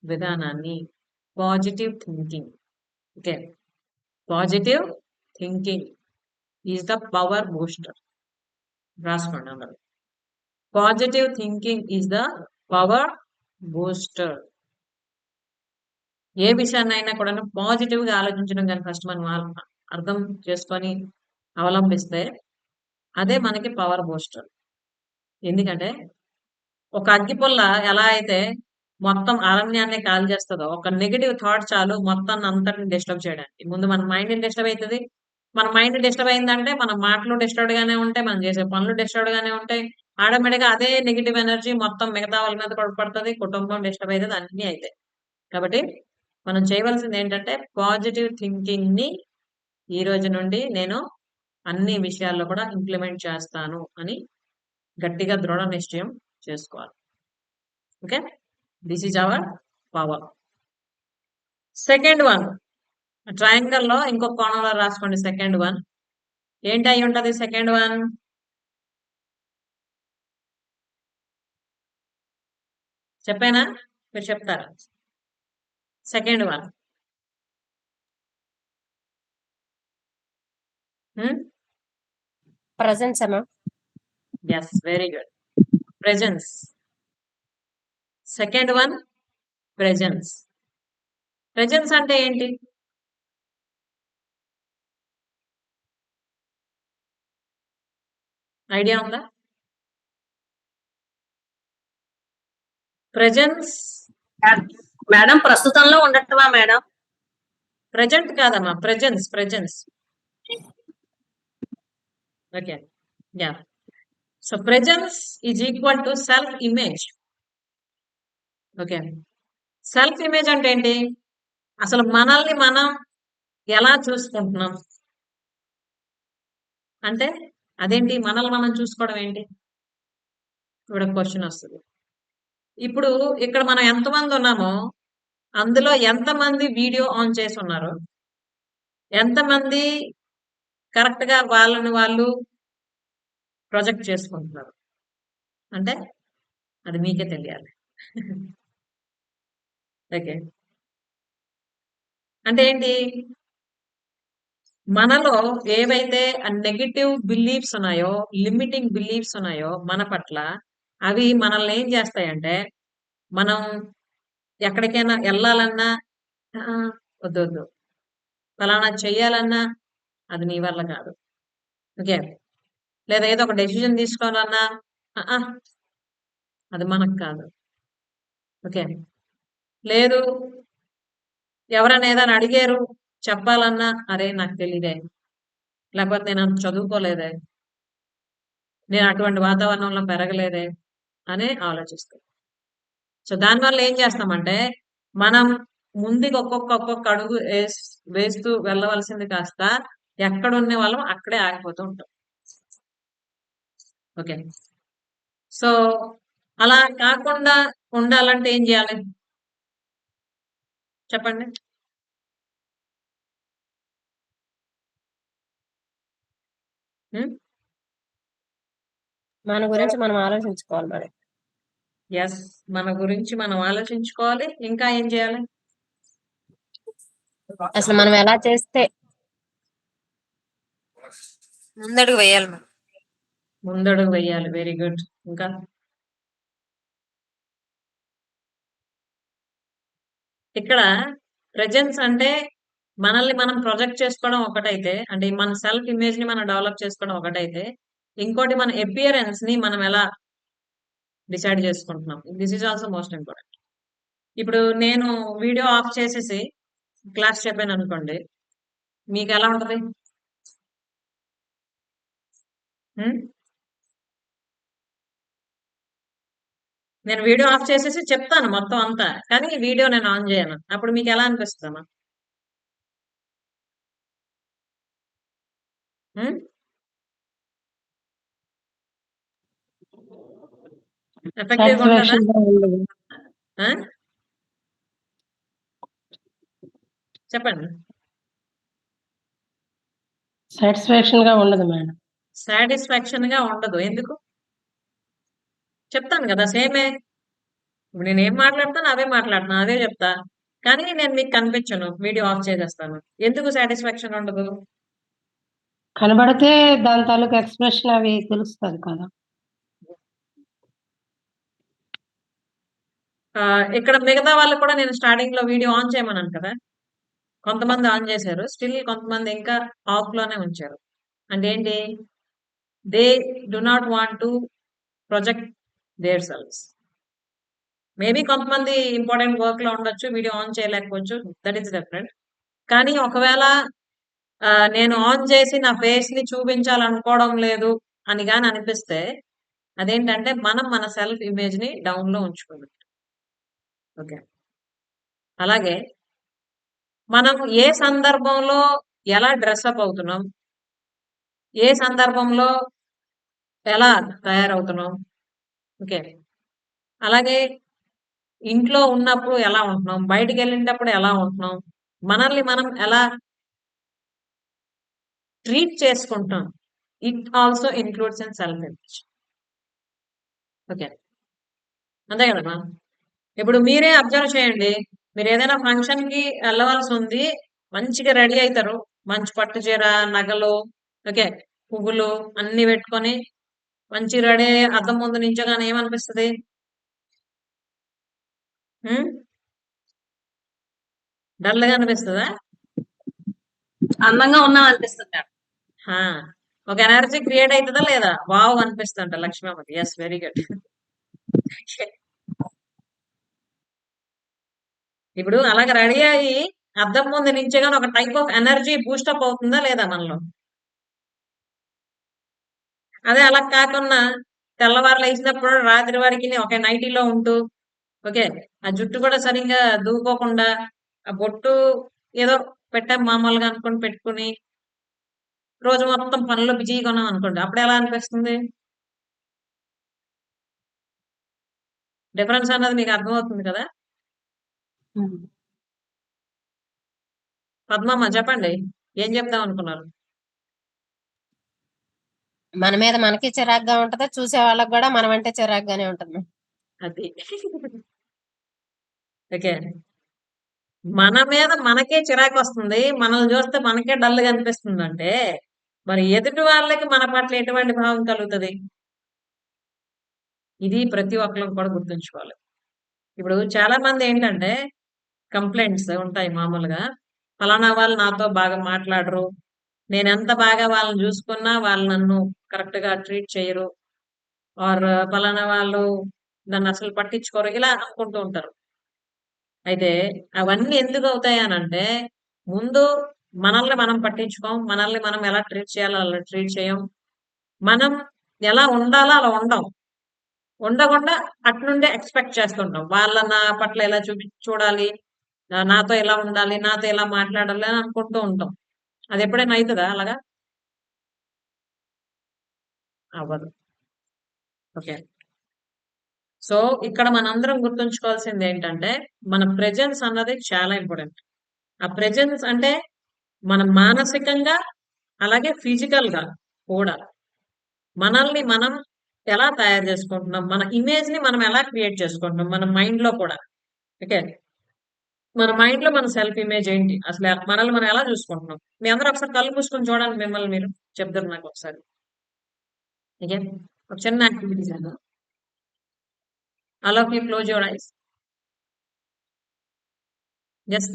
విధానాన్ని. Positive thinking. Okay. Positive thinking is the power booster. రాసుకోండి అందరూ. Positive thinking is the power booster. ఏ విషయాన్నైనా కూడాను పాజిటివ్‌గా ఆలోచించడం గాని ఫస్ట్ మనం అర్థం చేసుకొని అవలంబిస్తే అదే మనకి పవర్ బూస్టర్. ఎందుకంటే ఒక అగ్గిపుల్ల ఎలా అయితే మొత్తం అరణ్యాన్నే కాల్చేస్తదో, ఒక నెగెటివ్ థాట్ చాలు మొత్తాన్ని అంతటిని డిస్టర్బ్ చేయడానికి. ముందు మన మైండ్ డిస్టర్బ్ అయితది. మన మైండ్ డిస్టర్బ్ అయిందంటే మన మాటలు డిస్టర్బ్డ్ గానే ఉంటాయి. మనం చేసే పనులు డిస్టర్బ్డ్ గానే ఉంటాయి. ఆటోమేటిక్‌గా అదే నెగెటివ్ ఎనర్జీ మొత్తం మిగతా వాళ్ళ మీద కూడా పడతది. కుటుంబం డిస్టర్బ్ అయితది. అన్నీ అయితాయి. కాబట్టి మనం చేయవలసిందేంటంటే పాజిటివ్ థింకింగ్‌ని ఈ రోజు నుండి నేను అన్ని విషయాల్లో కూడా ఇంప్లిమెంట్ చేస్తాను అని గట్టిగా దృఢ నిశ్చయం చేసుకోవాలి. Okay. This is our power. Second one triangle లో ఇంకొక కోణంలో రాసుకోండి. సెకండ్ వన్ ఏంటి అయి ఉంటది? సెకండ్ వన్ చెప్పానా? మీరు చెప్తారా? సెకండ్ వన్ ప్రెజెన్స్ అమ్మా. Yes, very good. Presence. Second one presence. Presence అంటే ఏంటి? ఐడియా ఉందా? ప్రెజెన్స్ మేడం ప్రస్తుతంలో ఉండటమా మేడం? ప్రెజెంట్ కాదమ్మా, presence. Presence. Okay. Yeah. So presence is equal to self image. Okay. Self image అంటే ఏంటి? అసలు మనల్ని మనం ఎలా చూసుకుంటున్నాం అంటే అదేంటి? మనల్ని మనం చూసుకోవడం ఏంటి? ఇప్పుడు క్వశ్చన్ వస్తుంది. ఇప్పుడు ఇక్కడ మనం ఎంతమంది ఉన్నామో అందులో ఎంతమంది వీడియో ఆన్ చేసి ఉన్నారు, ఎంతమంది కరెక్ట్ గా వాళ్ళని వాళ్ళు ప్రొజెక్ట్ చేసుకుంటున్నారు అంటే అది మీకే తెలియాలి. ఓకే. అంటే ఏంటి? మనలో ఏవైతే నెగటివ్ బిలీఫ్స్ ఉన్నాయో, లిమిటింగ్ బిలీఫ్స్ ఉన్నాయో మన పట్ల, అవి మనల్ని ఏం చేస్తాయంటే మనం ఎక్కడికైనా వెళ్ళాలన్నా వద్దు వద్దు, ఫలానా చెయ్యాలన్నా అది నీ వల్ల కాదు. ఓకే. లేదా ఏదో ఒక డెసిజన్ తీసుకోవాలన్నా అది మనకు కాదు. ఓకే. లేదు, ఎవరైనా ఏదైనా అడిగారు చెప్పాలన్నా అరే నాకు తెలియదే, లేకపోతే నేను అంత చదువుకోలేదే, నేను అటువంటి వాతావరణంలో పెరగలేదే అని ఆలోచిస్తాం. సో దానివల్ల ఏం చేస్తామంటే మనం ముందుకు ఒక్కొక్క అడుగు వేస్తూ వెళ్ళవలసింది కాస్త ఎక్కడున్న వాళ్ళం అక్కడే ఆగిపోతూ ఉంటాం. ఓకే. సో అలా కాకుండా ఉండాలంటే ఏం చేయాలి చెప్పండి? మన గురించి మనం ఆలోచించుకోవాలి మేడం. ఎస్, మన గురించి మనం ఆలోచించుకోవాలి. ఇంకా ఏం చేయాలి? అసలు మనం ఎలా చేస్తే ముందడుగు వేయాలి మేడం. ముందడుగు వేయాలి. Very good. ఇంకా ఇక్కడ ప్రెజెన్స్ అంటే మనల్ని మనం ప్రొజెక్ట్ చేసుకోవడం ఒకటైతే, అంటే మన సెల్ఫ్ ఇమేజ్ ని మనం డెవలప్ చేసుకోవడం ఒకటైతే, ఇంకోటి మన అపియరెన్స్ ని మనం ఎలా డిసైడ్ చేసుకుంటున్నాం. This is also most important. ఇప్పుడు నేను వీడియో ఆఫ్ చేసేసి క్లాస్ చెప్పాను అనుకోండి, మీకు ఎలా ఉంటది? నేను వీడియో ఆఫ్ చేసేసి చెప్తాను మొత్తం అంతా, కానీ ఈ వీడియో నేను ఆన్ చేయను. అప్పుడు మీకు ఎలా అనిపిస్తుందమ్మా? ఎఫెక్టివ్గా ఉంటుందా? సాటిస్ఫాక్షన్ గా ఉండదు. ఆ? చెప్పండి. సాటిస్ఫాక్షన్ గా ఉండదు మేడం. సాటిస్ఫాక్షన్ గా ఉండదు. ఎందుకు? చెప్తాను కదా, సేమే. ఇప్పుడు నేను ఏం మాట్లాడతాను అవే మాట్లాడుతాను, అదే చెప్తా. కానీ నేను మీకు కనిపించను, వీడియో ఆఫ్ చేసేస్తాను. ఎందుకు సాటిస్ఫాక్షన్ ఉండదు? కనబడితే దాని తాలూకు ఎక్స్ప్రెషన్ అవి తెలుస్తుంది కదా. ఇక్కడ మిగతా వాళ్ళు కూడా నేను స్టార్టింగ్ లో వీడియో ఆన్ చేయమన్నాను కదా, కొంతమంది ఆన్ చేశారు, స్టిల్ కొంతమంది ఇంకా ఆఫ్ లోనే ఉంచారు. అంటే ఏంటి? They do not want to project their selves. Maybe కొంతమంది ఇంపార్టెంట్ వర్క్ లో ఉండొచ్చు, వీడియో ఆన్ చేయలేకపోవచ్చు, దట్ ఈస్ డిఫరెంట్. కానీ ఒకవేళ నేను ఆన్ చేసి నా ఫేస్ ని చూపించాలనుకోవడం లేదు అని గాని అనిపిస్తే, అదేంటంటే మనం మన సెల్ఫ్ ఇమేజ్ ని డౌన్ లో ఉంచుకున్నాం. ఓకే. అలాగే మనం ఏ సందర్భంలో ఎలా డ్రెస్అప్ అవుతున్నాం, ఏ సందర్భంలో ఎలా తయారవుతున్నాం, ఓకే, అలాగే ఇంట్లో ఉన్నప్పుడు ఎలా ఉంటున్నాం, బయటికి వెళ్ళేటప్పుడు ఎలా ఉంటున్నాం, మనల్ని మనం ఎలా ట్రీట్ చేసుకుంటాం, it also includes in self image. Okay, అంతే కదమ్మా? ఇప్పుడు మీరే అబ్జర్వ్ చేయండి, మీరు ఏదైనా ఫంక్షన్ కి వెళ్ళవలసి ఉంది, మంచిగా రెడీ అవుతారు, మంచి పట్టు చీర, నగలు, ఓకే, పువ్వులు అన్ని పెట్టుకొని మంచి రెడీ అద్దం ముందు నించోగానే ఏమనిపిస్తుంది? డల్ గా అనిపిస్తుందా? అందంగా ఉన్నాం అనిపిస్తుంది మేడం. హా, ఒక ఎనర్జీ క్రియేట్ అవుతుందా లేదా? వావ్ అనిపిస్తుంట లక్ష్మీమతి. Yes, very good. ఇప్పుడు అలాగ రెడీ అయ్యి అద్దం ముందు నించోగానే ఒక టైప్ ఆఫ్ ఎనర్జీ బూస్టప్ అవుతుందా లేదా మనలో? అదే అలా కాకుండా తెల్లవారు లేచినప్పుడు రాత్రి వరకు ఒక నైటీలో ఉంటూ, ఓకే, ఆ జుట్టు కూడా సరిగ్గా దూకోకుండా, ఆ బొట్టు ఏదో పెట్టాం మామూలుగా అనుకుని పెట్టుకుని రోజు మొత్తం పనులు బిజీగా ఉన్నాం అనుకోండి, అప్పుడు ఎలా అనిపిస్తుంది? డిఫరెన్స్ అన్నది మీకు అర్థమవుతుంది కదా? పద్మమ్మ చెప్పండి, ఏం చెప్దాం అనుకున్నారు? మన మీద మనకి చిరాగ్గా ఉంటది, చూసే వాళ్ళకి కూడా మనం అంటే చిరాగ్గానే ఉంటుంది. అది ఓకే, మన మీద మనకే చిరాకు వస్తుంది, మనల్ని చూస్తే మనకే డల్గా అనిపిస్తుంది అంటే, మరి ఎదుటి వాళ్ళకి మన పట్ల ఎటువంటి భావం కలుగుతుంది? ఇది ప్రతి ఒక్కరు కూడా గుర్తుంచుకోవాలి. ఇప్పుడు చాలా మంది ఏంటంటే కంప్లైంట్స్ ఉంటాయి మామూలుగా, ఫలానా వాళ్ళు నాతో బాగా మాట్లాడరు, నేను ఎంత బాగా వాళ్ళని చూసుకున్నా వాళ్ళు నన్ను కరెక్ట్ గా ట్రీట్ చేయరు, ఆర్ ఫలానా వాళ్ళు నన్ను అసలు పట్టించుకోరు, ఇలా అనుకుంటూ ఉంటారు. అయితే అవన్నీ ఎందుకు అవుతాయి అనంటే, ముందు మనల్ని మనం పట్టించుకోం, మనల్ని మనం ఎలా ట్రీట్ చేయాలో అలా ట్రీట్ చేయం, మనం ఎలా ఉండాలో అలా ఉండం, ఉండకుండా అట్నుండే ఎక్స్పెక్ట్ చేస్తుంటాం వాళ్ళ నా పట్ల ఎలా చూడాలి, నాతో ఎలా ఉండాలి, నాతో ఎలా మాట్లాడాలి అని అనుకుంటూ ఉంటాం. అది ఎప్పుడైనా అవుతుందా అలాగా? అవ్వదు. ఓకే, సో ఇక్కడ మనందరం గుర్తుంచుకోవాల్సింది ఏంటంటే, మన ప్రెజెన్స్ అన్నది చాలా ఇంపార్టెంట్. ఆ ప్రెజెన్స్ అంటే మన మానసికంగా అలాగే ఫిజికల్ గా కూడా మనల్ని మనం ఎలా తయారు చేసుకుంటున్నాం, మన ఇమేజ్ ని మనం ఎలా క్రియేట్ చేసుకుంటున్నాం, మన మైండ్ లో కూడా. ఓకే, మన మైండ్ లో మన సెల్ఫ్ ఇమేజ్ ఏంటి, అసలు మనల్ని మనం ఎలా చూసుకుంటున్నాం? మీ అందరూ ఒకసారి కళ్ళు మూసుకొని చూడండి, మిమ్మల్ని మీరు చెప్తారు నాకు ఒకసారి. ఓకే, ఒక చిన్న యాక్టివిటీ చేద్దాం. All of you close your eyes. Just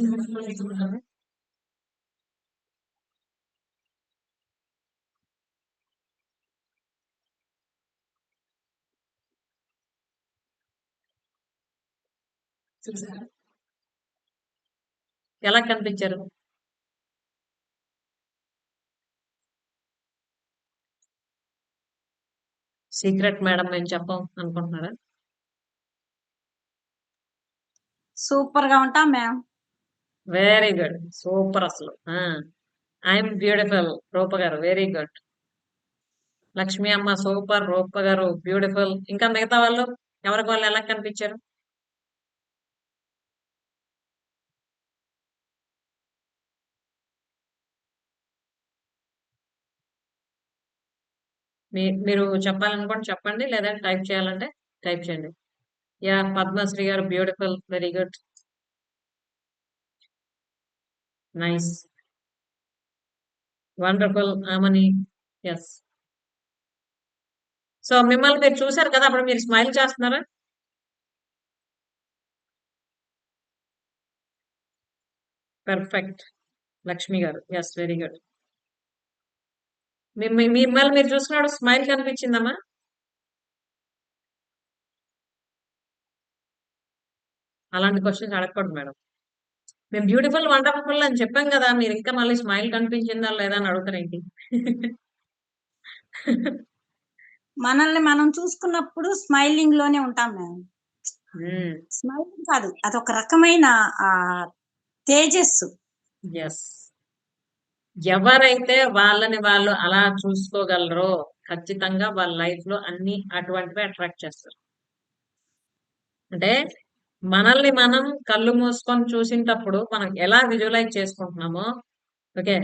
ఎలా కనిపించారు? సీక్రెట్ మేడం మేము చెప్పం అనుకుంటున్నారా? సూపర్ గా ఉంటాం మ్యామ్. వెరీ గుడ్, సూపర్ అసలు. ఐఎమ్ బ్యూటిఫుల్ రూప గారు, వెరీ గుడ్. లక్ష్మి అమ్మ సూపర్, రూప గారు బ్యూటిఫుల్. ఇంకా మిగతా వాళ్ళు ఎవరికి వాళ్ళు ఎలా కనిపించారు? మీరు చెప్పాలనుకోండి చెప్పండి, లేదా టైప్ చేయాలంటే టైప్ చేయండి. యా, పద్మశ్రీ గారు beautiful, very good, nice, wonderful. Aamani, yes. So మిమ్మల్ని మీరు చూసారు కదా, అప్పుడు మీరు స్మైల్ చేస్తున్నారా? పర్ఫెక్ట్, లక్ష్మి గారు, ఎస్, వెరీ గుడ్. మిమ్మల్ని మీరు చూసుకున్నాడు స్మైల్ కనిపించిందమ్మా? అలాంటి క్వశ్చన్స్ అడగకూడదు మేడం. మేము బ్యూటిఫుల్ వండర్ఫుల్ అని చెప్పాం కదా, మీరు ఇంకా మళ్ళీ స్మైల్ కనిపించిందా లేదా అని అడుగుతారేంటి? మనల్ని మనం చూసుకున్నప్పుడు స్మైలింగ్ లోనే ఉంటాం మ్యామ్. స్మైలింగ్ కాదు, అదొక రకమైన తేజస్సు. ఎస్, ఎవరైతే వాళ్ళని వాళ్ళు అలా చూసుకోగలరో ఖచ్చితంగా వాళ్ళ లైఫ్ లో అన్ని అటువంటివి అట్రాక్ట్ చేస్తారు. అంటే మనల్ని మనం కళ్ళు మూసుకొని చూసినప్పుడు మనం ఎలా విజువలైజ్ చేసుకుంటున్నామో. ఓకే.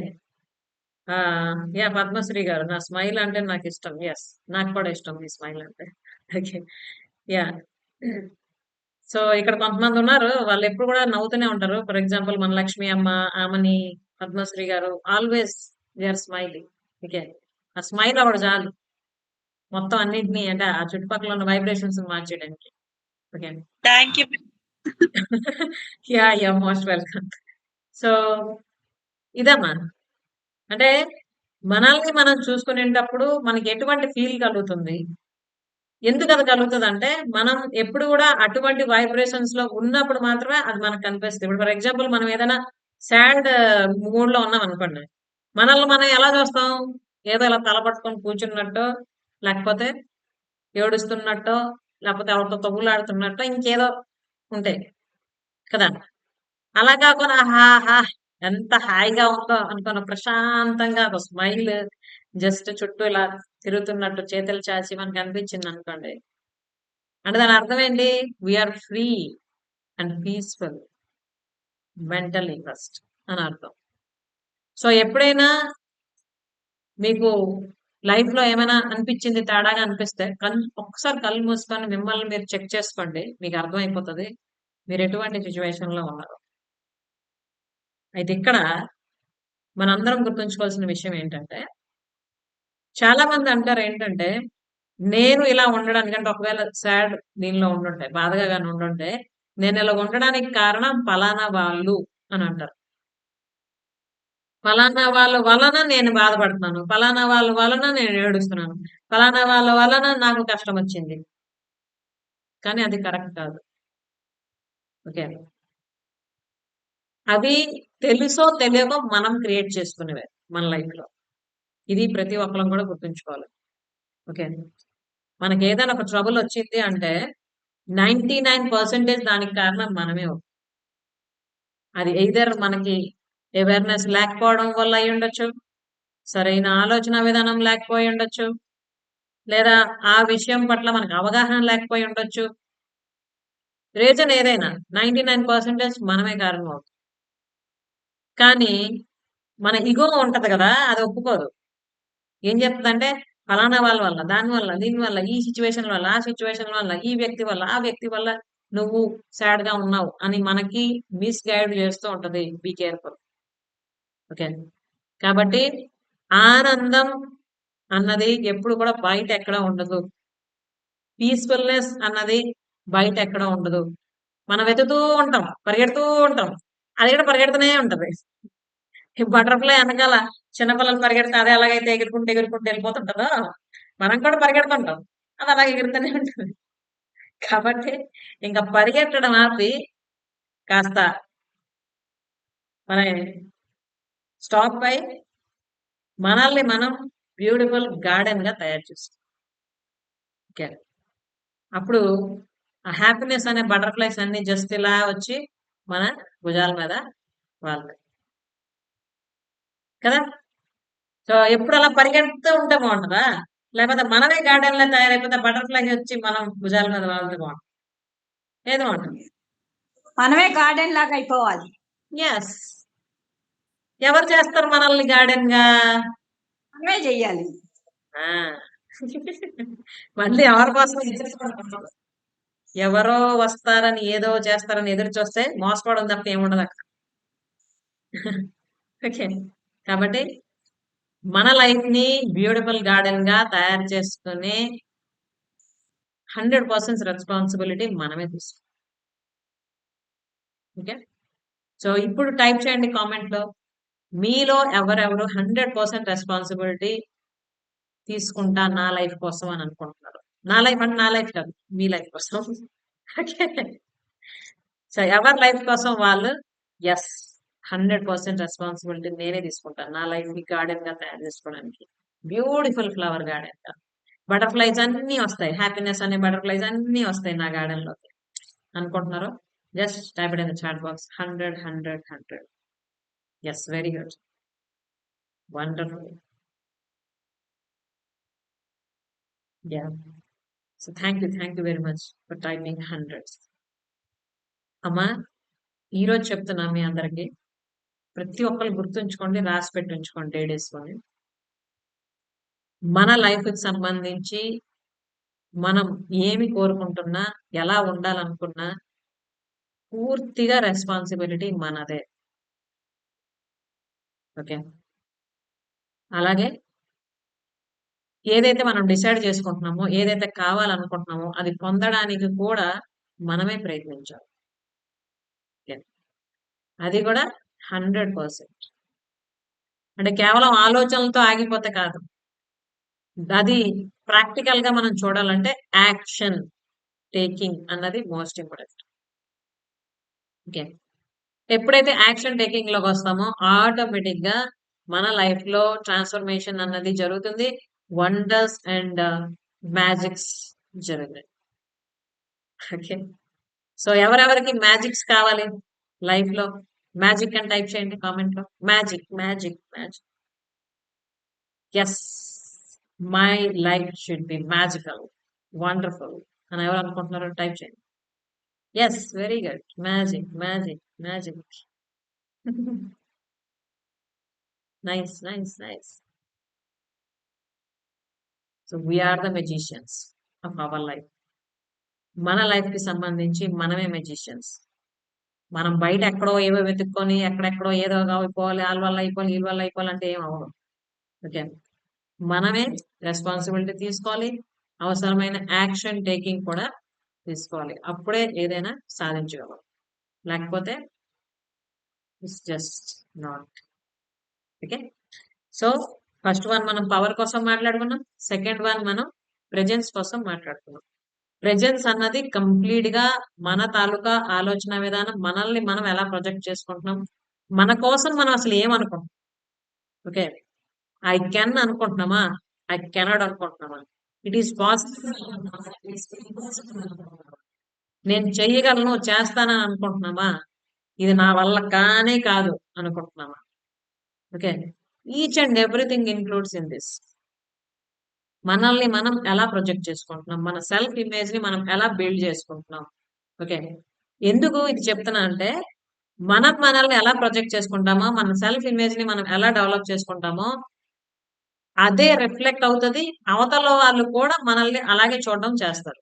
యా, పద్మశ్రీ గారు, నా స్మైల్ అంటే నాకు ఇష్టం. ఎస్, నాకు కూడా ఇష్టం మీ స్మైల్ అంటే. ఓకే. యా. సో ఇక్కడ కొంతమంది ఉన్నారు, వాళ్ళు ఎప్పుడు కూడా నవ్వుతూనే ఉంటారు. ఫర్ ఎగ్జాంపుల్ మన లక్ష్మి అమ్మ, Amani, Padmasri garu always they are smiling. Okay. ఆ స్మైల్ అవ్వడు చాలు మొత్తం అన్నింటినీ, అంటే ఆ చుట్టుపక్కల ఉన్న వైబ్రేషన్స్ మార్చేయడానికి. Okay. Thank you. Yeah, yeah, most welcome. So ఇదమ్మా, అంటే మనల్ని మనం చూసుకునేటప్పుడు మనకి ఎటువంటి ఫీల్ కలుగుతుంది, ఎందుకు అది కలుగుతుంది అంటే మనం ఎప్పుడు కూడా అటువంటి వైబ్రేషన్స్ లో ఉన్నప్పుడు మాత్రమే అది మనకు కనిపిస్తుంది. ఇప్పుడు ఫర్ ఎగ్జాంపుల్ మనం ఏదైనా సాడ్ మూడ్ లో ఉన్నాం అనుకోండి, మనల్ని మనం ఎలా చూస్తాం? ఏదో ఇలా తలపట్టుకొని కూర్చున్నట్టు, లేకపోతే ఏడుస్తున్నట్టు, లేకపోతే ఎవరితో తగులాడుతున్నట్టు, ఇంకేదో ఉంటాయి కదా. అలా కాకుండా హాహా ఎంత హాయిగా ఉందో అనుకున్న ప్రశాంతంగా ఒక స్మైల్ జస్ట్ చుట్టూ ఇలా తిరుగుతున్నట్టు చేతులు చాచి మనకు అనిపించింది అనుకోండి, అంటే దాని అర్థం ఏంటి? We are free and peaceful mentally first అని అర్థం. సో ఎప్పుడైనా మీకు లైఫ్ లో ఏమైనా అనిపించింది, తేడాగా అనిపిస్తే ఒక్కసారి కళ్ళు మూసుకొని మిమ్మల్ని మీరు చెక్ చేసుకోండి, మీకు అర్థమైపోతుంది మీరు ఎటువంటి సిచ్యువేషన్ లో ఉన్నారు. అయితే ఇక్కడ మనందరం గుర్తుంచుకోవాల్సిన విషయం ఏంటంటే, చాలా మంది అంటారు ఏంటంటే, నేను ఇలా ఉండడానికి, అంటే ఒకవేళ సాడ్ దీనిలో ఉండుంటే, బాధగా కానీ ఉండుంటే, నేను ఇలా ఉండడానికి కారణం పలానా వాళ్ళు అని అంటారు. పలానా వాళ్ళ వలన నేను బాధపడుతున్నాను, పలానా వాళ్ళ వలన నేను ఏడుస్తున్నాను, పలానా వాళ్ళ వలన నాకు కష్టం వచ్చింది. కానీ అది కరెక్ట్ కాదు. ఓకే. అవి తెలుసో తెలియకో మనం క్రియేట్ చేసుకునేవే మన లైఫ్ లో. ఇది ప్రతి ఒక్కరం కూడా గుర్తుంచుకోవాలి. ఓకే. మనకి ఏదైనా ఒక ట్రబుల్ వచ్చింది అంటే 99% దానికి కారణం మనమే. అది ఎయిదర్ మనకి అవేర్నెస్ లేకపోవడం వల్ల అయి ఉండొచ్చు, సరైన ఆలోచన విధానం లేకపోయి ఉండొచ్చు, లేదా ఆ విషయం పట్ల మనకు అవగాహన లేకపోయి ఉండొచ్చు. రీజన్ ఏదైనా 99% మనమే కారణం అవుతుంది. కానీ మన ఇగో ఉంటది కదా, అది ఒప్పుకోదు. ఏం చెప్తుందంటే ఫలానా వాళ్ళ వల్ల, దానివల్ల, దీనివల్ల, ఈ సిచ్యువేషన్ వల్ల, ఆ సిచ్యువేషన్ వల్ల, ఈ వ్యక్తి వల్ల, ఆ వ్యక్తి వల్ల నువ్వు సాడ్ గా ఉన్నావు అని మనకి మిస్గైడ్ చేస్తూ ఉంటది. Be careful. ఓకే. కాబట్టి ఆనందం అన్నది ఎప్పుడు కూడా బయట ఎక్కడ ఉండదు. పీస్ఫుల్నెస్ అన్నది బయట ఎక్కడ ఉండదు. మనం వెతుకుతూ ఉంటాం, పరిగెడుతూ ఉంటాం, అది కూడా పరిగెడుతూనే ఉంటది. ఈ బటర్ఫ్లై వెనకాల చిన్నపిల్లలు పరిగెడితే అదే ఎలాగైతే ఎగురుకుంటూ ఎగురుకుంటూ వెళ్ళిపోతుంటదో, మనం కూడా పరిగెడుతుంటాం, అది అలాగే ఎగురుతూనే ఉంటుంది. కాబట్టి ఇంకా పరిగెట్టడం ఆపి కాస్త మన స్టాప్ పై మనల్ని మనం బ్యూటిఫుల్ గార్డెన్ గా తయారు చేస్తాం. ఓకే. అప్పుడు ఆ హ్యాపీనెస్ అనే బటర్ఫ్లైస్ అన్ని జస్ట్ ఇలా వచ్చి మన భుజాల మీద వాళ్ళకి కదా. సో ఎప్పుడు అలా పరిగెడుతూ ఉంటే బాగుంటుందా, లేకపోతే మనమే గార్డెన్ లో తయారైపోతే బటర్ఫ్లై వచ్చి మనం భుజాల మీద వాళ్ళతో బాగుంటుంది, ఏదో ఉంటుంది. మనమే గార్డెన్ లాగా అయిపోవాలి. ఎస్, ఎవరు చేస్తారు మనల్ని గార్డెన్ గా? మనమే చెయ్యాలి. ఆ. మళ్ళీ ఎవరి కోసం ఎవరో వస్తారని ఏదో చేస్తారని ఎదురు చూస్తే మోసపోవడం తప్ప ఏముండదు అక్కడ. ఓకే, కాబట్టి మన లైఫ్ ని బ్యూటిఫుల్ గార్డెన్ గా తయారు చేసుకునే 100% రెస్పాన్సిబిలిటీ మనమే తీసుకో. ఓకే, సో ఇప్పుడు టైప్ చేయండి కామెంట్ లో, మీలో ఎవరెవరు 100% రెస్పాన్సిబిలిటీ తీసుకుంటా నా లైఫ్ కోసం అని అనుకుంటున్నారు. నా లైఫ్ అంటే నా లైఫ్ కాదు, మీ లైఫ్ కోసం. ఓకే, సో ఎవరి లైఫ్ కోసం వాళ్ళు ఎస్ 100% రెస్పాన్సిబిలిటీ నేనే తీసుకుంటాను నా లైఫ్ ని గార్డెన్ గా తయారు చేసుకోవడానికి. బ్యూటిఫుల్ ఫ్లవర్ గార్డెన్ గా బటర్ఫ్లైస్ అన్ని వస్తాయి, హ్యాపీనెస్ అనే బటర్ఫ్లైస్ అన్ని వస్తాయి నా గార్డెన్ లోకి అనుకుంటున్నారు. Just type it in the chat box 100 100 100. Yes, very good, wonderful. Yeah, so thank you very much for typing hundreds. అమ్మా, ఈరోజు చెప్తున్నా మీ అందరికి, ప్రతి ఒక్కరు గుర్తుంచుకోండి, రాసి పెట్టి ఉంచుకోండి, డేట్ వేసుకొని. మన లైఫ్ కి సంబంధించి మనం ఏమి కోరుకుంటున్నా, ఎలా ఉండాలనుకున్నా పూర్తిగా రెస్పాన్సిబిలిటీ మనదే. ఓకే, అలాగే ఏదైతే మనం డిసైడ్ చేసుకుంటున్నామో, ఏదైతే కావాలనుకుంటున్నామో అది పొందడానికి కూడా మనమే ప్రయత్నించాలి. ఓకే, అది కూడా 100%. అంటే కేవలం ఆలోచనలతో ఆగిపోతే కాదు, అది ప్రాక్టికల్ గా మనం చూడాలంటే యాక్షన్ టేకింగ్ అన్నది మోస్ట్ ఇంపార్టెంట్. ఓకే, ఎప్పుడైతే యాక్షన్ టేకింగ్ లోకి వస్తామో ఆటోమేటిక్ గా మన లైఫ్ లో ట్రాన్స్ఫర్మేషన్ అన్నది జరుగుతుంది, వండర్స్ అండ్ మ్యాజిక్స్ జరుగుతాయి. ఓకే, సో ఎవరెవరికి మ్యాజిక్స్ కావాలి లైఫ్ లో, మ్యాజిక్ అని టైప్ చేయండి కామెంట్ లో, magic magic magic. Yes, my life should be magical, wonderful అని ఎవరు అనుకుంటున్నారో టైప్ చేయండి. Yes, very good, magic magic magic. Nice nice nice. So we are the magicians of our life. మన life కి సంబంధించి మనమే మెజిషియన్స్. మనం బయట ఎక్కడో ఏవో వెతుక్కొని ఎక్కడెక్కడో ఏదో అయిపోవాలి, వాళ్ళ వల్ల అయిపోవాలి, వీళ్ళ వల్ల అయిపోవాలి అంటే ఏం అవ్వదు. ఓకే, మనమే రెస్పాన్సిబిలిటీ తీసుకోవాలి, అవసరమైన యాక్షన్ టేకింగ్ కూడా తీసుకోవాలి, అప్పుడే ఏదైనా సాధించగలం, లేకపోతే it's just not. Okay, so first one మనం పవర్ కోసం మాట్లాడుకున్నాం, సెకండ్ వన్ మనం ప్రెజెన్స్ కోసం మాట్లాడుకున్నాం. ప్రెజెన్స్ అన్నది కంప్లీట్ గా మన తాలూకా ఆలోచన విధానం, మనల్ని మనం ఎలా ప్రొజెక్ట్ చేసుకుంటున్నాం, మన కోసం మనం అసలు ఏమనుకుంటున్నాం. ఓకే, ఐ కెన్ అనుకుంటున్నామా, ఐ కెనాట్ అనుకుంటున్నామా, ఇట్ ఈస్ పాసిబుల్, నేను చెయ్యగలను చేస్తానని అనుకుంటున్నామా, ఇది నా వల్ల కానే కాదు అనుకుంటున్నామా. Okay, each and everything includes in this. మనల్ని మనం ఎలా ప్రొజెక్ట్ చేసుకుంటున్నాం, మన సెల్ఫ్ ఇమేజ్ ని మనం ఎలా బిల్డ్ చేసుకుంటున్నాం. ఓకే, ఎందుకు ఇది చెప్తున్నా అంటే, మనం మనల్ని ఎలా ప్రొజెక్ట్ చేసుకుంటామో, మన సెల్ఫ్ ఇమేజ్ ని మనం ఎలా డెవలప్ చేసుకుంటామో అదే రిఫ్లెక్ట్ అవుతుంది, అవతల వాళ్ళు కూడా మనల్ని అలాగే చూడడం చేస్తారు.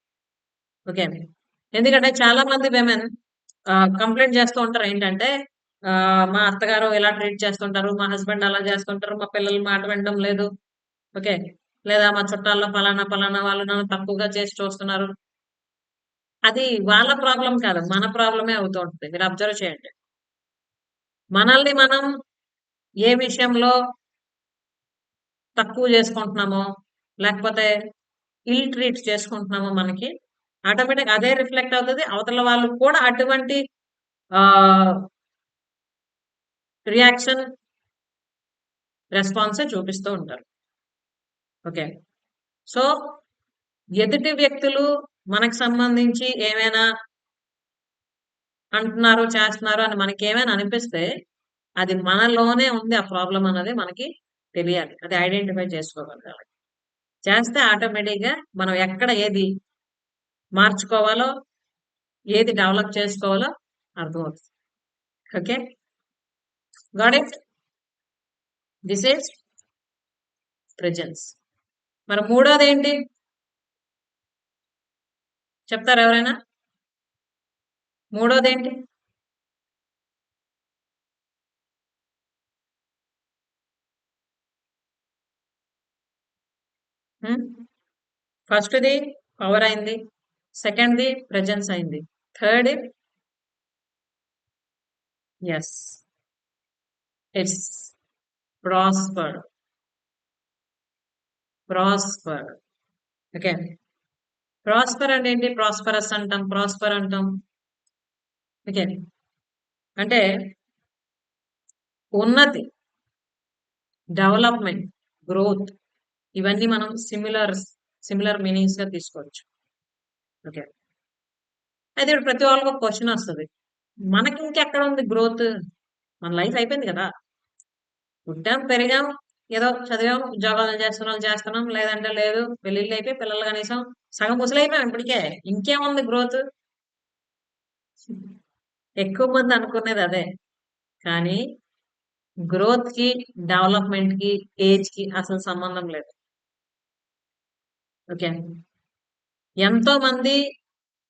ఓకే, ఎందుకంటే చాలా మంది విమెన్ కంప్లైంట్ చేస్తూ ఉంటారు ఏంటంటే, మా అత్తగారు ఇలా ట్రీట్ చేస్తుంటారు, మా హస్బెండ్ అలా చేస్తుంటారు, మా పిల్లలు మాట వినడం లేదు. ఓకే, లేదా మా చుట్టాల్లో ఫలానా ఫలానా వాళ్ళు నన్ను తక్కువగా చేసి చూస్తున్నారు. అది వాళ్ళ ప్రాబ్లం కాదు, మన ప్రాబ్లమే అవుతూ ఉంటుంది. మీరు అబ్జర్వ్ చేయండి, మనల్ని మనం ఏ విషయంలో తక్కువ చేసుకుంటున్నామో, లేకపోతే ఇల్ ట్రీట్ చేసుకుంటున్నామో మనకి ఆటోమేటిక్ అదే రిఫ్లెక్ట్ అవుతుంది, అవతల వాళ్ళు కూడా అటువంటి రియాక్షన్ రెస్పాన్సే చూపిస్తూ ఉంటారు. ఓకే, సో ఎదుటి వ్యక్తులు మనకు సంబంధించి ఏమైనా అంటున్నారు, చేస్తున్నారు అని మనకేమైనా అనిపిస్తే అది మనలోనే ఉంది ఆ ప్రాబ్లం అన్నది మనకి తెలియాలి. అది ఐడెంటిఫై చేసుకోగలగాలి. చేస్తే ఆటోమేటిక్‌గా మనం ఎక్కడ ఏది మార్చుకోవాలో, ఏది డెవలప్ చేసుకోవాలో అర్థమవుతుంది. Okay. Got it? This is presence. మరి మూడోదేంటి? చెప్తారా ఎవరైనా? మూడోదేంటి? ఫస్ట్‌ది పవర్ అయింది. సెకండ్‌ది ప్రెజెన్స్ అయింది. Third yes. It's prospered. Prospered. Okay. Prosper అంటే ఏంటి? ప్రాస్పరస్ అంటాం, ప్రాస్పర్ అంటాం. ఓకే. అంటే ఉన్నతి, డెవలప్‌మెంట్, గ్రోత్ ఇవన్నీ మనం సిమిలర్ మీనింగ్స్‌గా తీసుకోవచ్చు. ఓకే. అయితే ఇప్పుడు ప్రతి వాళ్ళకి ఒక క్వెషన్ వస్తది. మనకి ఇంకెక్కడ ఉంది గ్రోత్? మన లైఫ్ అయిపోయింది కదా! పుట్టాం, పెరిగాం, ఏదో చదివాం, ఉద్యోగాలు చేస్తున్నాం, లేదంటే లేదు. పెళ్ళిళ్ళు అయిపోయి, పిల్లలు కనీసం సగం ముసలైపోయాం ఇప్పటికే. ఇంకేముంది గ్రోత్? ఎక్కువ మంది అనుకునేది అదే. కానీ గ్రోత్‌కి, డెవలప్‌మెంట్‌కి, ఏజ్‌కి అసలు సంబంధం లేదు. ఓకే. ఎంతో మంది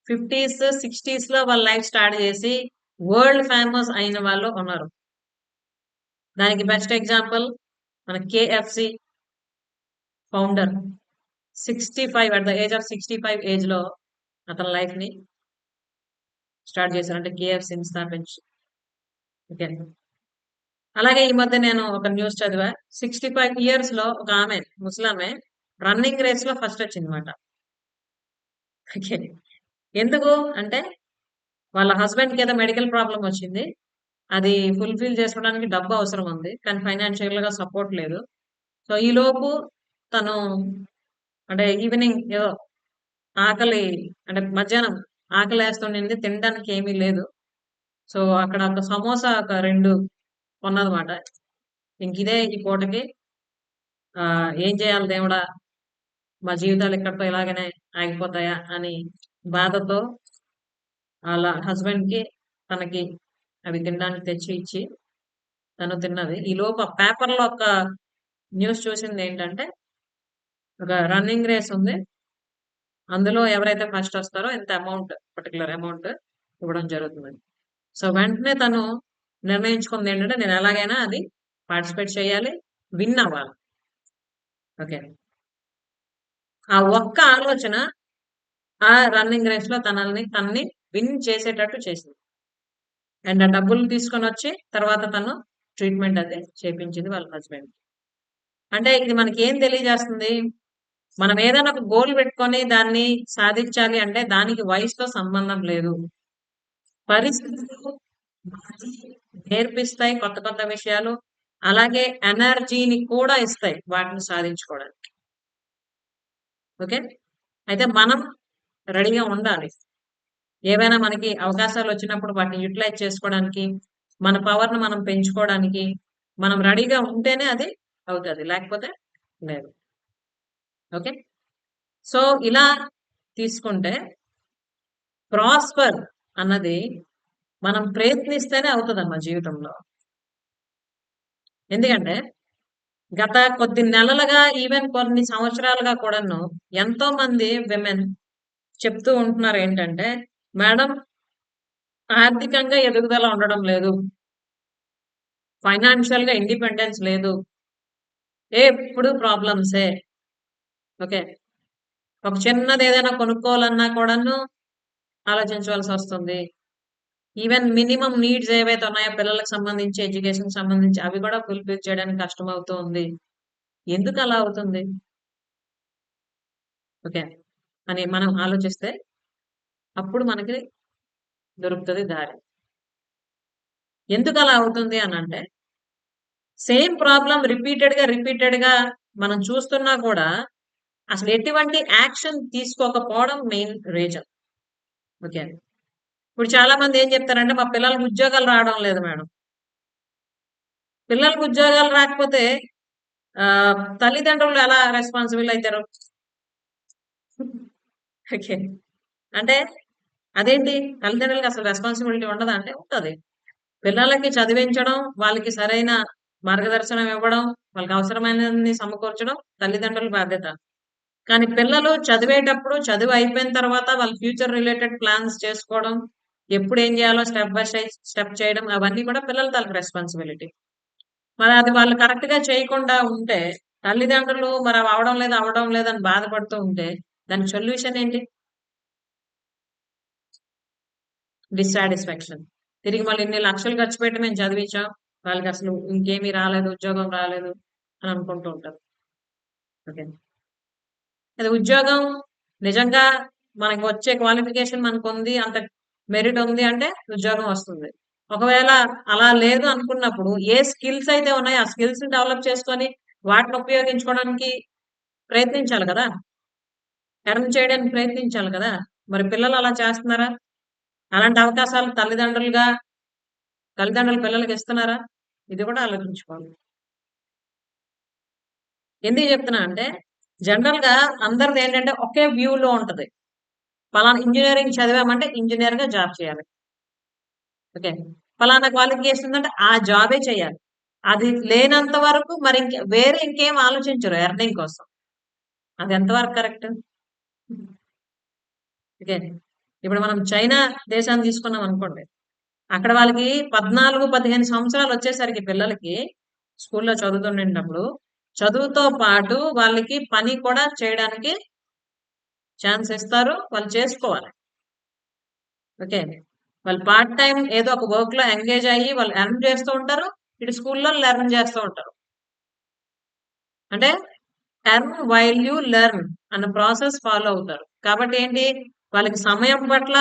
50స్, 60స్‌లో వాళ్ళ లైఫ్ స్టార్ట్ చేసి వరల్డ్ ఫేమస్ అయిన వాళ్ళు ఉన్నారు. దానికి బెస్ట్ ఎగ్జాంపుల్ మన KFC founder 65 at the age of 65 ఏజ్‌లో అతని లైఫ్‌ని స్టార్ట్ చేశారు. అంటే కేఎఫ్‌సిని స్థాపించి. ఓకే. అలాగే ఈ మధ్య నేను ఒక న్యూస్ చదివా. 65 ఇయర్స్‌లో ఒక ఆమె ముసలామె రన్నింగ్ రేస్‌లో ఫస్ట్ వచ్చిందన్నమాట. ఓకే. ఎందుకు అంటే వాళ్ళ హస్బెండ్‌కి ఏదో మెడికల్ ప్రాబ్లమ్ వచ్చింది. అది ఫుల్‌ఫిల్ చేసుకోవడానికి డబ్బు అవసరం ఉంది. కానీ ఫైనాన్షియల్‌గా సపోర్ట్ లేదు. సో, ఈలోపు తను అంటే ఈవినింగ్ ఏదో ఆకలి అంటే మధ్యాహ్నం ఆకలేస్తుండింది. తినడానికి ఏమీ లేదు. సో, అక్కడ ఒక సమోసా ఒక 2 కొన్నదమాట. ఇంకిదే ఈ పూటకి ఏం చేయాలి దేవుడా! మా జీవితాలు ఇక్కడితో ఇలాగనే ఆగిపోతాయా అని బాధతో ఆళ్ళ హస్బెండ్‌కి, తనకి అవి తినడానికి తెచ్చి ఇచ్చి తను తిన్నది. ఈలోపు ఆ పేపర్‌లో ఒక న్యూస్ చూసిందేంటంటే, ఒక రన్నింగ్ రేస్ ఉంది. అందులో ఎవరైతే ఫస్ట్ వస్తారో ఇంత అమౌంట్ పర్టిక్యులర్ అమౌంట్ ఇవ్వడం జరుగుతుంది. సో, వెంటనే తను నిర్ణయించుకుందేంటంటే, నేను ఎలాగైనా అది పార్టిసిపేట్ చేయాలి. విన్ అవ్వాలి. ఓకే. ఆ ఒక్క ఆలోచన ఆ రన్నింగ్ రేస్‌లో తనని విన్ చేసేటట్టు చేసింది. అండ్ ఆ డబ్బులు తీసుకొనొచ్చి తర్వాత తను ట్రీట్‌మెంట్ అది చేపించింది వాళ్ళ హస్బెండ్‌కి. అంటే ఇది మనకేం తెలియజేస్తుంది? మనం ఏదైనా ఒక గోల్ పెట్టుకొని దాన్ని సాధించాలి అంటే దానికి వయసుతో సంబంధం లేదు. పరిస్థితులు మనకి నేర్పిస్తాయి కొత్త కొత్త విషయాలు. అలాగే ఎనర్జీని కూడా ఇస్తాయి వాటిని సాధించుకోవడానికి. ఓకే. అయితే మనం రెడీగా ఉండాలి. ఏవైనా మనకి అవకాశాలొచ్చినప్పుడు వాటిని యుటిలైజ్ చేసుకోవడానికి, మన పవర్‌ని మనం పెంచుకోవడానికి, మనం రెడీగా ఉంటేనే అది అవుతది. లేకపోతే లేదు. ఓకే. సో, ఇలా తీసుకుంటే ప్రాస్పర్ అన్నది మనం ప్రయత్నిస్తేనే అవుతదమ్మా జీవితంలో. ఎందుకంటే గత కొద్ది నెలలుగా ఈవెన్ కొన్ని సంవత్సరాలుగా కూడాను ఎంతో మంది విమెన్ చెప్తూ ఉంటున్నారేంటంటే, మేడం ఆర్థికంగా ఎదుగుదల ఉండడం లేదు. ఫైనాన్షియల్‌గా ఇండిపెండెన్స్ లేదు. ఎప్పుడు ప్రాబ్లమ్సే. ఓకే. ఒక చిన్నదేదైనా కొనుక్కోవాలన్నా కూడాను ఆలోచించవలసొస్తుంది. ఈవెన్ మినిమమ్ నీడ్స్ ఏవైతే ఉన్నాయో పిల్లలకు సంబంధించి, ఎడ్యుకేషన్‌కి సంబంధించి అవి కూడా ఫుల్‌ఫిల్ చేయడానికి కష్టమవుతూ ఉంది. ఎందుకలా అవుతుంది? ఓకే. అని మనం ఆలోచిస్తే అప్పుడు మనకి దొరుకుతది దారి. ఎందుకలా అవుతుంది అనంటే, సేమ్ ప్రాబ్లమ్ రిపీటెడ్‌గా మనం చూస్తున్నా కూడా అసలు ఎటువంటి యాక్షన్ తీసుకోకపోవడం మెయిన్ రీజన్. ఓకే. ఇప్పుడు చాలా మంది ఏం చెప్తారంటే మా పిల్లలకు ఉద్యోగాలు రావడం లేదు మేడం. పిల్లలకు ఉద్యోగాలు రాకపోతే తల్లిదండ్రులు ఎలా రెస్పాన్సిబుల్ అవుతారు? ఓకే. అంటే అదేంటి తల్లిదండ్రులకి అసలు రెస్పాన్సిబిలిటీ ఉండదా అంటే ఉంటది. పిల్లలకి చదివించడం, వాళ్ళకి సరైన మార్గదర్శనం ఇవ్వడం, వాళ్ళకి అవసరమైనన్ని సమకూర్చడం తల్లిదండ్రుల బాధ్యత. కానీ పిల్లలు చదివేటప్పుడు చదువు అయిపోయిన తర్వాత వాళ్ళ ఫ్యూచర్ రిలేటెడ్ ప్లాన్స్ చేసుకోవడం, ఎప్పుడు ఏం చేయాలో స్టెప్ బై స్టెప్ చేయడం అవన్నీ కూడా పిల్లల తాలూకు రెస్పాన్సిబిలిటీ. మరి అది వాళ్ళు కరెక్ట్‌గా చేయకుండా ఉంటే తల్లిదండ్రులు మరి అవి అవ్వడం లేదని బాధపడుతూ ఉంటే దానికి సొల్యూషన్ ఏంటి? డిస్సాటిస్ఫాక్షన్. తిరిగి మళ్ళీ ఇన్ని లక్షలు ఖర్చు పెట్టి మేము చదివించాం. వాళ్ళకసలు ఇంకేమీ రాలేదు, ఉద్యోగం రాలేదు అని అనుకుంటూ ఉంటారు. ఓకే. అది ఉద్యోగం నిజంగా మనకు వచ్చే క్వాలిఫికేషన్ మనకుంది, అంత మెరిట్ ఉంది అంటే ఉద్యోగం వస్తుంది. ఒకవేళ అలా లేదు అనుకున్నప్పుడు ఏ స్కిల్స్ అయితే ఉన్నాయో ఆ స్కిల్స్‌ని డెవలప్ చేసుకొని వాటిని ఉపయోగించుకోవడానికి ప్రయత్నించాలి కదా! ఎర్న్ చేయడానికి ప్రయత్నించాలి కదా! మరి పిల్లలు అలా చేస్తున్నారా? అలాంటి అవకాశాలు తల్లిదండ్రులు పిల్లలకి ఇస్తున్నారా? ఇది కూడా ఆలోచించుకోవాలి. ఎందుకు చెప్తున్నా అంటే జనరల్‌గా అందరిదేంటంటే ఒకే వ్యూలో ఉంటది. పలానా ఇంజినీరింగ్ చదివామంటే ఇంజినీర్‌గా జాబ్ చేయాలి. ఓకే. పలానా క్వాలిఫికేషన్ ఉందంటే ఆ జాబే చేయాలి. అది లేనంత వరకు మరి వేరే ఇంకేం ఆలోచించరు ఎర్నింగ్ కోసం. అది ఎంతవరకు కరెక్ట్? ఓకే. ఇప్పుడు మనం చైనా దేశాన్ని తీసుకున్నాం అనుకోండి. అక్కడ వాళ్ళకి 14, 15 సంవత్సరాలు వచ్చేసరికి పిల్లలకి స్కూల్లో చదువుతుండేటప్పుడు చదువుతో పాటు వాళ్ళకి పని కూడా చేయడానికి ఛాన్స్ ఇస్తారు. వాళ్ళు చేసుకోవాలి. ఓకే. వాళ్ళు పార్ట్ టైమ్ ఏదో ఒక వర్క్‌లో ఎంగేజ్ అయ్యి వాళ్ళు ఎర్న్ చేస్తూ ఉంటారు. ఇటు స్కూల్‌లో లెర్న్ చేస్తూ ఉంటారు. అంటే ఎర్న్ వైల్ యూ లెర్న్ అన్న ప్రాసెస్ ఫాలో అవుతారు. కాబట్టి ఏంటి వాళ్ళకి సమయం పట్ల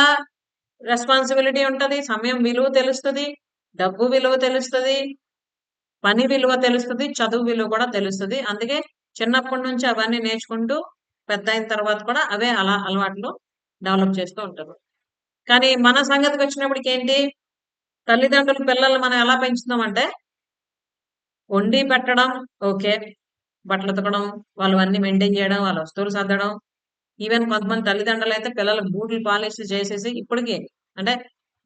రెస్పాన్సిబిలిటీ ఉంటది. సమయం విలువ తెలుస్తది. డబ్బు విలువ తెలుస్తది. పని విలువ తెలుస్తది. చదువు విలువ కూడా తెలుస్తది. అందుకే చిన్నప్పటి నుంచి అవన్నీ నేర్చుకుంటూ పెద్దయిన తర్వాత కూడా అవే అలా అలవాట్లు డెవలప్ చేస్తూ ఉంటారు. కానీ మన సంగతికొచ్చినప్పటికేంటి తల్లిదండ్రులు పిల్లల్ని మనం ఎలా పెంచుతామంటే వండి పెట్టడం ఓకే. బట్టలు ఉతకడం, వాళ్ళవన్నీ మెయింటైన్ చేయడం, వాళ్ళ వస్తువులు సర్దడం. ఈవెన్ కొంతమంది తల్లిదండ్రులైతే పిల్లలకు బూట్లు పాలిష్ చేసేసి ఇప్పటికి అంటే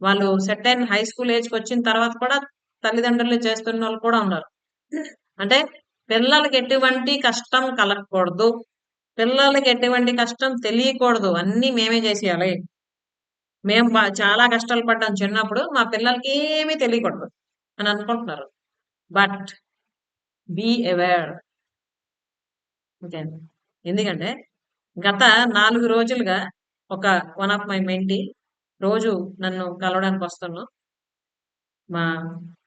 వాళ్ళు సెర్టైన్ హై స్కూల్ ఏజ్‌కొచ్చిన తర్వాత కూడా తల్లిదండ్రులు చేస్తున్నోళ్ళు కూడా ఉన్నారు. అంటే పిల్లలకి ఎటువంటి కష్టం కలగకూడదు. పిల్లలకి ఎటువంటి కష్టం తెలియకూడదు. అన్నీ మేమే చేసేయాలి. మేము చాలా కష్టాలు పడ్డాం చిన్నప్పుడు. మా పిల్లలకి ఏమీ తెలియకూడదు అని అనుకుంటున్నారు. But be aware. ఓకే. ఎందుకంటే గత 4 రోజులుగా వన్ ఆఫ్ మై మెంటీ రోజు నన్ను కలవడానికి వస్తున్నాం. మా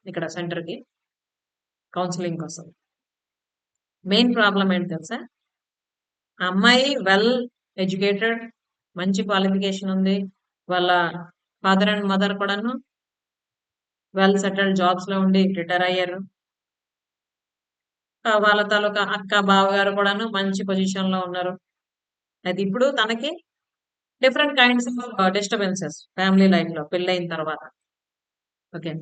ఇక్కడ సెంటర్‌కి కౌన్సెలింగ్ కోసం. మెయిన్ ప్రాబ్లమ్ ఏంటి తెలుసా? ఆ అమ్మాయి వెల్ ఎడ్యుకేటెడ్, మంచి క్వాలిఫికేషన్ ఉంది. వాళ్ళ ఫాదర్ అండ్ మదర్ కూడాను వెల్ సెటిల్డ్ జాబ్స్‌లో ఉండి రిటైర్ అయ్యారు. వాళ్ళ తాలూకా అక్క, బావగారు కూడాను మంచి పొజిషన్‌లో ఉన్నారు. అయితే ఇప్పుడు తనకి different kinds of disturbances family లైఫ్‌లో పెళ్లయిన తర్వాత. ఓకే.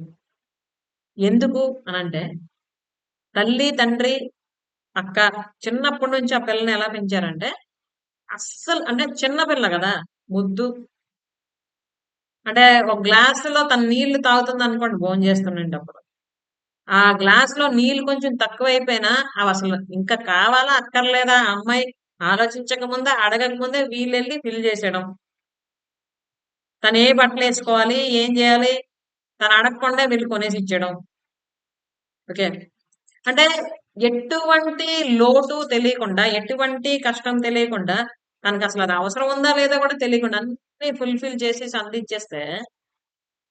ఎందుకు అనంటే తల్లి, తండ్రి, అక్క చిన్నప్పటి నుంచి ఆ పిల్లని ఎలా పెంచారంటే అస్సలు అంటే చిన్న పిల్ల గదా! ముద్దు. అంటే ఒక గ్లాసులో తను నీళ్లు తాగుతుందనుకోండి భోంచేస్తునేటప్పుడు. ఆ గ్లాస్‌లో నీళ్లు కొంచెం తక్కువైపోయినా అవసలు ఇంకా కావాలా? అక్కర్లేదా? ఆ అమ్మాయి ఆలోచించక ముందే, అడగక ముందే వీళ్ళెళ్లి ఫిల్ చేసేయడం. తను ఏ బట్టలేసుకోవాలి? ఏం జేయాలి? తను అడగకుండా వీళ్ళు కొనేసి ఇచ్చేయడం. ఓకే. అంటే ఎటువంటి లోటు తెలియకుండా, ఎటువంటి కష్టం తెలియకుండా, తనకసలు అది అవసరం ఉందా లేదా కూడా తెలియకుండా అన్నీ ఫుల్‌ఫిల్ చేసేసి అందిచ్చేస్తే,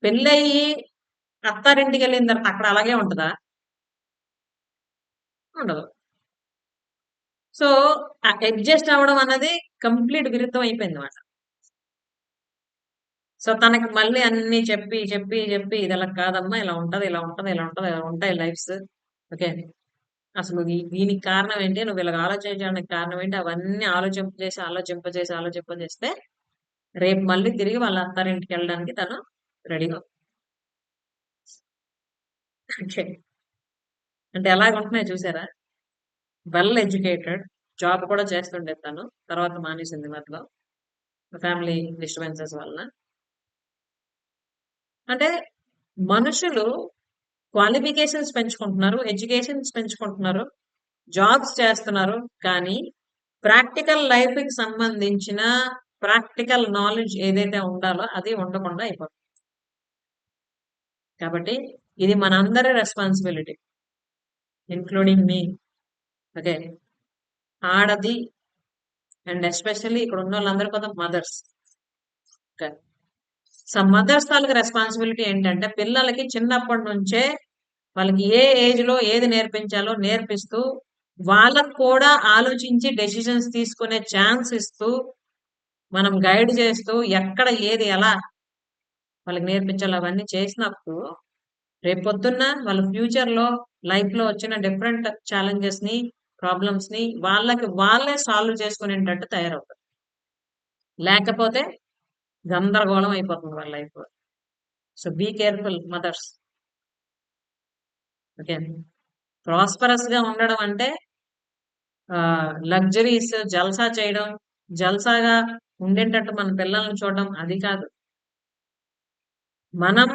పెళ్లయ్యి అత్తారింటికెళ్ళిన తర్వాత అక్కడ అలాగే ఉంటదా? ఉండదు. సో, ఆ అడ్జస్ట్ అవ్వడం అన్నది కంప్లీట్ విరుద్ధం అయిపోయిందన్నమాట. సో, తనకి మళ్ళీ అన్నీ చెప్పి ఇదలా కాదమ్మా! ఇలా ఉంటది, ఇలా ఉంటది, ఇలా ఉంటది, ఇలా ఉంటాయి లైఫ్స్. ఓకే. అసలు దీనికి కారణం ఏంటి, నువ్వు ఇలాగ ఆలోచించడానికి కారణం ఏంటి, అవన్నీ ఆలోచింపజేస్తే రేపు మళ్ళీ తిరిగి వాళ్ళ అత్తారింటికి వెళ్ళడానికి తను రెడీగా ఓకే. అంటే ఎలాగుంటున్నాయి చూసారా? వెల్ ఎడ్యుకేటెడ్, జాబ్ కూడా చేస్తుండే తను, తర్వాత మానేసింది మధ్యలో ఫ్యామిలీ డిస్టర్బెన్సెస్ వలన. అంటే మనుషులు క్వాలిఫికేషన్స్ పెంచుకుంటున్నారు, ఎడ్యుకేషన్స్ పెంచుకుంటున్నారు, జాబ్స్ చేస్తున్నారు, కానీ ప్రాక్టికల్ లైఫ్ కి సంబంధించిన ప్రాక్టికల్ నాలెడ్జ్ ఏదైతే ఉండాలో అది ఉండకుండా అయిపోతుంది. కాబట్టి ఇది మనందరి రెస్పాన్సిబిలిటీ, ఇన్క్లూడింగ్ మీ. ఓకే, ఆడది అండ్ ఎస్పెషల్లీ ఇక్కడ ఉన్న వాళ్ళందరూ కూడా మదర్స్. ఓకే, సో మదర్స్ తాలూకు రెస్పాన్సిబిలిటీ ఏంటంటే పిల్లలకి చిన్నప్పటి నుంచే వాళ్ళకి ఏ ఏజ్ లో ఏది నేర్పించాలో నేర్పిస్తూ, వాళ్ళకు కూడా ఆలోచించి డెసిషన్స్ తీసుకునే ఛాన్స్ ఇస్తూ, మనం గైడ్ చేస్తూ, ఎక్కడ ఏది ఎలా వాళ్ళకి నేర్పించాలో అవన్నీ చేసినప్పుడు రేపొద్దున్న వాళ్ళ ఫ్యూచర్ లో లైఫ్ లో వచ్చిన డిఫరెంట్ ఛాలెంజెస్ ని, ప్రాబ్లమ్స్ ని వాళ్ళకి వాళ్ళే సాల్వ్ చేసుకునేటట్టు తయారవుతారు. లేకపోతే గందరగోళం అయిపోతుంది వాళ్ళ life. So be careful mothers. Okay, prosperous గా ఉండడం అంటే లగ్జరీస్ జల్సా చేయడం, జల్సాగా ఉండేటట్టు మన పిల్లల్ని చూడడం అది కాదు. మనం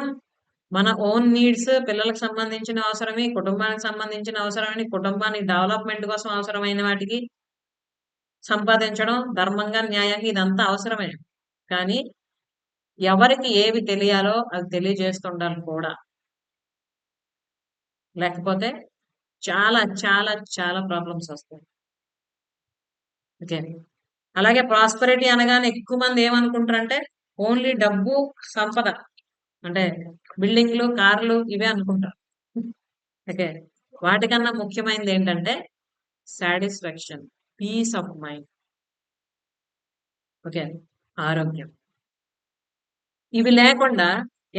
మన ఓన్ నీడ్స్, పిల్లలకు సంబంధించిన అవసరమే, కుటుంబానికి సంబంధించిన అవసరమని, కుటుంబానికి డెవలప్మెంట్ కోసం అవసరమైన వాటికి సంపాదించడం ధర్మంగా, న్యాయంగా ఇదంతా అవసరమే. కానీ ఎవరికి ఏవి తెలియాలో అది తెలియజేస్తుండాలి కూడా, లేకపోతే చాలా చాలా చాలా ప్రాబ్లమ్స్ వస్తాయి. ఓకే, అలాగే ప్రాస్పరిటీ అనగానే ఎక్కువ మంది ఏమనుకుంటారంటే ఓన్లీ డబ్బు, సంపద, అంటే బిల్డింగ్లు, కార్లు ఇవే అనుకుంటారు. ఓకే, వాటికన్నా ముఖ్యమైనది ఏంటంటే satisfaction, peace of mind. Okay, ఆరోగ్యం. ఇవి లేకుండా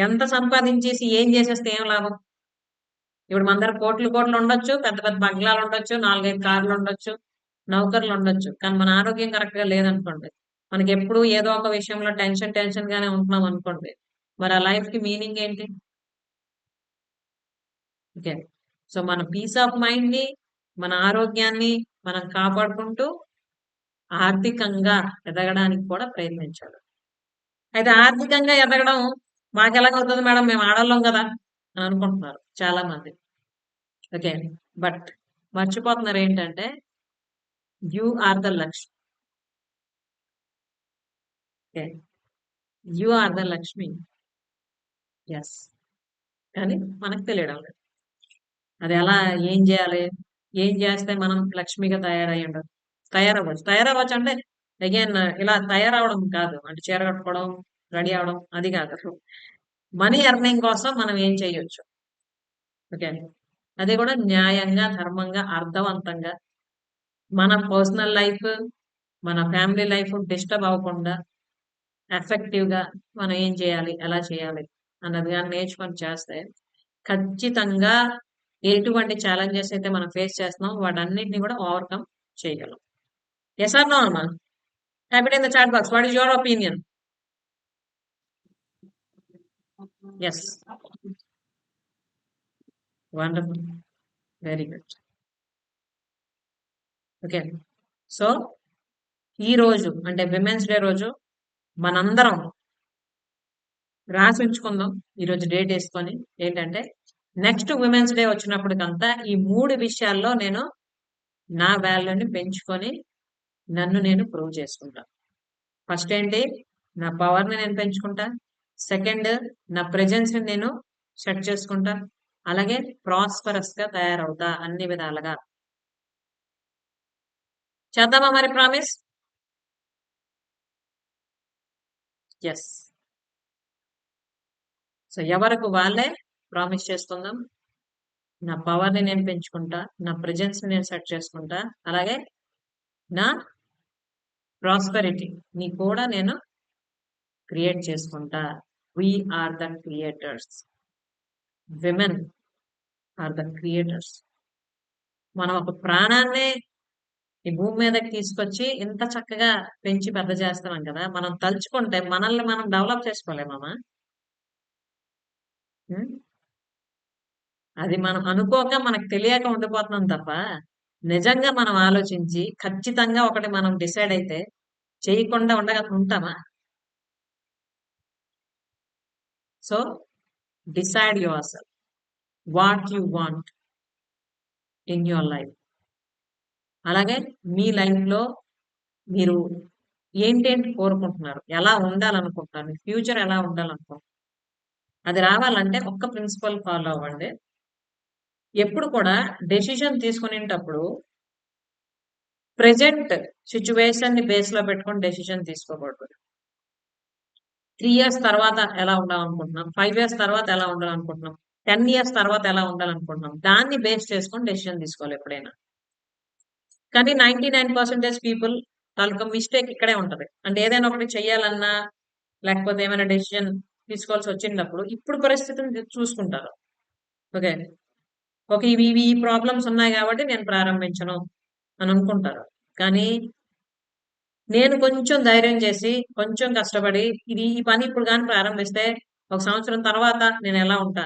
ఎంత సంపాదించేసి ఏం చేసేస్తే ఏం లాభం? ఇప్పుడు మన దగ్గర కోట్లు కోట్లు ఉండొచ్చు, పెద్ద పెద్ద బంగ్లాలు ఉండొచ్చు, 4-5 కార్లు ఉండొచ్చు, నౌకర్లు ఉండొచ్చు, కానీ మన ఆరోగ్యం కరెక్ట్ గా లేదనుకోండి, మనకి ఎప్పుడు ఏదో ఒక విషయంలో టెన్షన్ గానే ఉంటున్నాం అనుకోండి, మరి ఆ లైఫ్ కి మీనింగ్ ఏంటి? ఓకే, సో మన పీస్ ఆఫ్ మైండ్ ని, మన ఆరోగ్యాన్ని మనం కాపాడుకుంటూ ఆర్థికంగా ఎదగడానికి కూడా ప్రయత్నించాలి. అయితే ఆర్థికంగా ఎదగడం మాకెలాగవుతుంది మేడం, మేము ఆడవాళ్ళం కదా అని అనుకుంటున్నారు చాలా మంది. ఓకే, బట్ మర్చిపోతున్నారు ఏంటంటే you are the Lakshmi. Okay, you are the Lakshmi. Yes, కానీ మనకు తెలియడం లేదు. అది ఎలా, ఏం చేయాలి, ఏం చేస్తే మనం లక్ష్మిగా తయారవ్వచ్చు అంటే అగైన్ ఇలా తయారవడం కాదు, అంటే చీర కట్టుకోవడం, రెడీ అవడం అది కాదు. మనీ ఎర్నింగ్ కోసం మనం ఏం చేయొచ్చు. ఓకే, అది కూడా న్యాయంగా, ధర్మంగా, అర్థవంతంగా, మన పర్సనల్ లైఫ్, మన ఫ్యామిలీ లైఫ్ డిస్టర్బ్ అవ్వకుండా ఎఫెక్టివ్ గా మనం ఏం చేయాలి, ఎలా చేయాలి అన్నది కానీ నేర్చుకొని చేస్తే ఖచ్చితంగా ఎటువంటి ఛాలెంజెస్ అయితే మనం ఫేస్ చేస్తున్నాం వాటన్నిటిని కూడా ఓవర్కమ్ చేయగలం. ఎస్ ఆర్ నో అమ్మా? Type it in the chat box. What is your opinion? Yes, wonderful, very good. Okay, so ఈ రోజు అంటే విమెన్స్ డే రోజు మనందరం రాసి ఉంచుకుందాం, ఈరోజు డేట్ వేసుకొని, ఏంటంటే నెక్స్ట్ విమెన్స్ డే వచ్చినప్పటికంతా ఈ 3 విషయాల్లో నేను నా వాల్యూని పెంచుకొని నన్ను నేను ప్రూవ్ చేసుకుంటా. ఫస్ట్ ఏంటి, నా పవర్ని నేను పెంచుకుంటా. సెకండ్, నా ప్రెజెన్స్ ని నేను సెట్ చేసుకుంటా. అలాగే ప్రాస్పరస్ గా తయారవుతా అన్ని విధాలుగా. చేద్దామా మరి ప్రామిస్? ఎస్, సో ఎవరికి వాళ్ళే ప్రామిస్ చేసుకుందాం. నా పవర్ని నేను పెంచుకుంటా, నా ప్రెజెన్స్ ని నేను సెట్ చేసుకుంటా, అలాగే నా ప్రాస్పెరిటీని కూడా నేను క్రియేట్ చేసుకుంటా. We are the creators. Women are the creators. మనం ఒక ప్రాణాన్నే ఈ భూమి మీదకి తీసుకొచ్చి ఇంత చక్కగా పెంచి పెద్ద చేస్తున్నాం కదా! మనం తలుచుకుంటే మనల్ని మనం డెవలప్ చేసుకోలేమా? హ్మ్. అది మనం అనుకోక మనకు తెలియక ఉండిపోతున్నాం తప్ప, నిజంగా మనం ఆలోచించి ఖచ్చితంగా ఒకటి మనం డిసైడ్ అయితే చేయకుండా ఉంటామా? So, decide yourself what you want in your life. అలాగే మీ లైఫ్‌లో మీరు ఏంటేంటి కోరుకుంటున్నారు? ఎలా ఉండాలనుకుంటున్నారు? మీ ఫ్యూచర్ ఎలా ఉండాలనుకుంటున్నారు? అది రావాలంటే ఒక్క ప్రిన్సిపల్ ఫాలో అవ్వండి. ఎప్పుడు కూడా డెసిషన్ తీసుకునేటప్పుడు ప్రెజెంట్ సిట్యుయేషన్‌ని బేస్‌లో పెట్టుకొని డెసిషన్ తీసుకోకూడదు. 3 ఇయర్స్ తర్వాత ఎలా ఉండాలనుకుంటున్నాం? 5 ఇయర్స్ తర్వాత ఎలా ఉండాలనుకుంటున్నాం? 10 ఇయర్స్ తర్వాత ఎలా ఉండాలనుకుంటున్నాం? దాన్ని బేస్ చేసుకొని డెసిషన్ తీసుకోవాలి ఎప్పుడైనా. కానీ 99% పీపుల్ తాలూకా మిస్టేక్ ఇక్కడే ఉంటది. అంటే ఏదైనా ఒకటి చేయాలన్నా, లేకపోతే ఏమైనా డెసిషన్ తీసుకోవాల్సొచ్చినప్పుడు ఇప్పుడు పరిస్థితిని చూసుకుంటారు. ఓకే. ఓకే. ఇవి ఈ ప్రాబ్లమ్స్ ఉన్నాయి గాబట్టి నేను ప్రారంభించను అని అనుకుంటారు. కానీ నేను కొంచెం ధైర్యం చేసి, కొంచెం కష్టపడి ఈ పని ఇప్పుడు గాని ప్రారంభిస్తే ఒక సంవత్సరం తర్వాత నేనెలా ఉంటా?